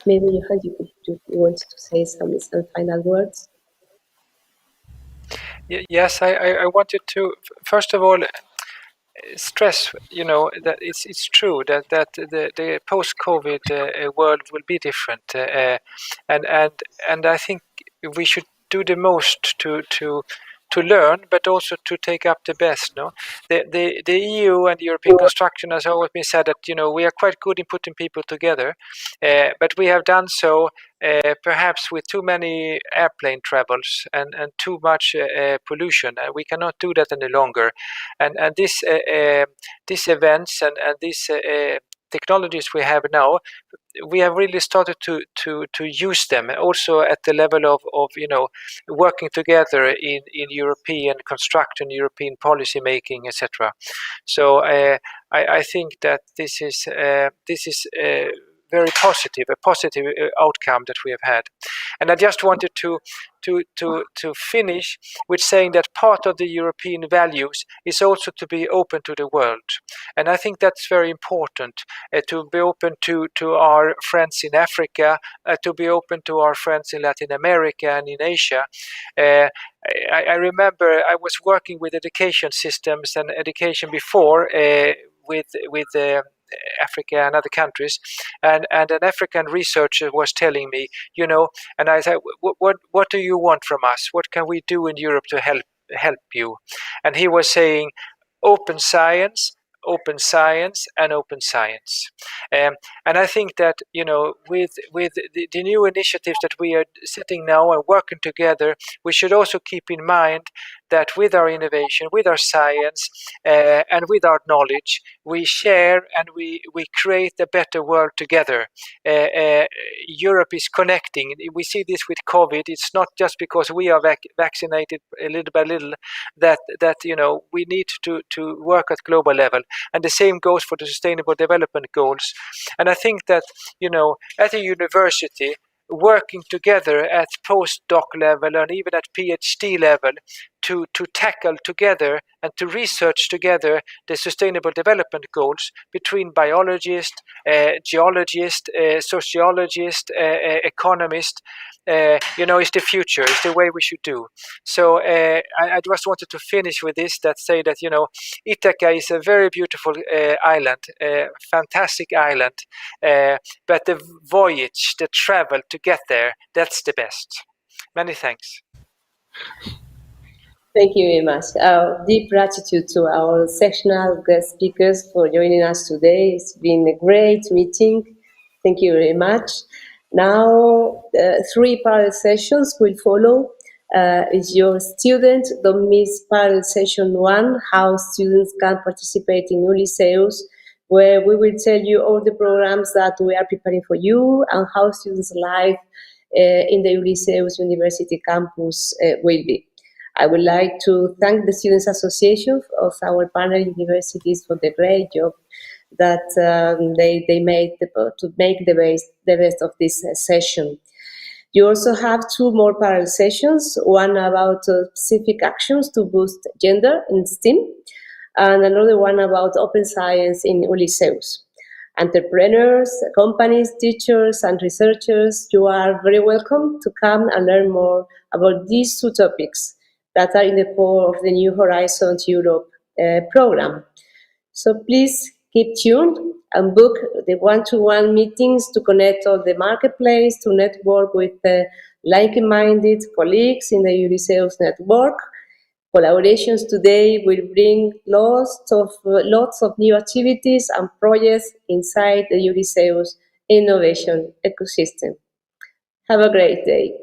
maybe you want to say some final words? Yes, I wanted to, first of all, stress, that it's true that the post-COVID world will be different, and I think we should do the most to learn, but also to take up the best. No, the EU and the European construction has always been said that we are quite good in putting people together, but we have done so perhaps with too many airplane travels and too much pollution. We cannot do that any longer, and these events and these technologies we have now, we have really started to use them also at the level of working together in European construction, European policy making, etc. So I think that this is very positive, a positive outcome that we have had. And I just wanted to finish with saying that part of the European values is also to be open to the world. And I think that's very important, to be open to our friends in Africa, to be open to our friends in Latin America and in Asia. I remember I was working with education systems and education before with Africa and other countries, and an African researcher was telling me, and I said, what do you want from us? What can we do in Europe to help you? And he was saying, open science, and open science. And I think that with the new initiatives that we are setting now and working together, we should also keep in mind that with our innovation, with our science, and with our knowledge, we share and we create a better world together. Europe is connecting. We see this with COVID. It's not just because we are vaccinated little by little that we need to work at global level. And the same goes for the Sustainable Development Goals. And I think that at a university, working together at postdoc level and even at PhD level to tackle together and to research together the Sustainable Development Goals between biologists, geologists, sociologists, economists, is the future, is the way we should do. So I just wanted to finish with this, that say that, Ithaca is a very beautiful island, fantastic island, but the voyage, the travel to get there, that's the best. Many thanks. Thank you very much. Our deep gratitude to our sectional guest speakers for joining us today. It's been a great meeting. Thank you very much. Now, 3 parallel sessions will follow. Is your student, don't miss parallel session 1, how students can participate in Ulysses, where we will tell you all the programs that we are preparing for you and how students' life in the Ulysses University campus will be. I would like to thank the Students' Association of our partner universities for the great job that they made to make the best of this session. You also have 2 more parallel sessions, one about specific actions to boost gender in STEAM, and another one about open science in Ulysseus. Entrepreneurs, companies, teachers, and researchers, you are very welcome to come and learn more about these 2 topics that are in the core of the New Horizons Europe program. So please keep tuned and book the one-to-one meetings to connect all the marketplace, to network with like-minded colleagues in the Ulysseus network. Collaborations today will bring lots of new activities and projects inside the Ulysseus Innovation Ecosystem. Have a great day.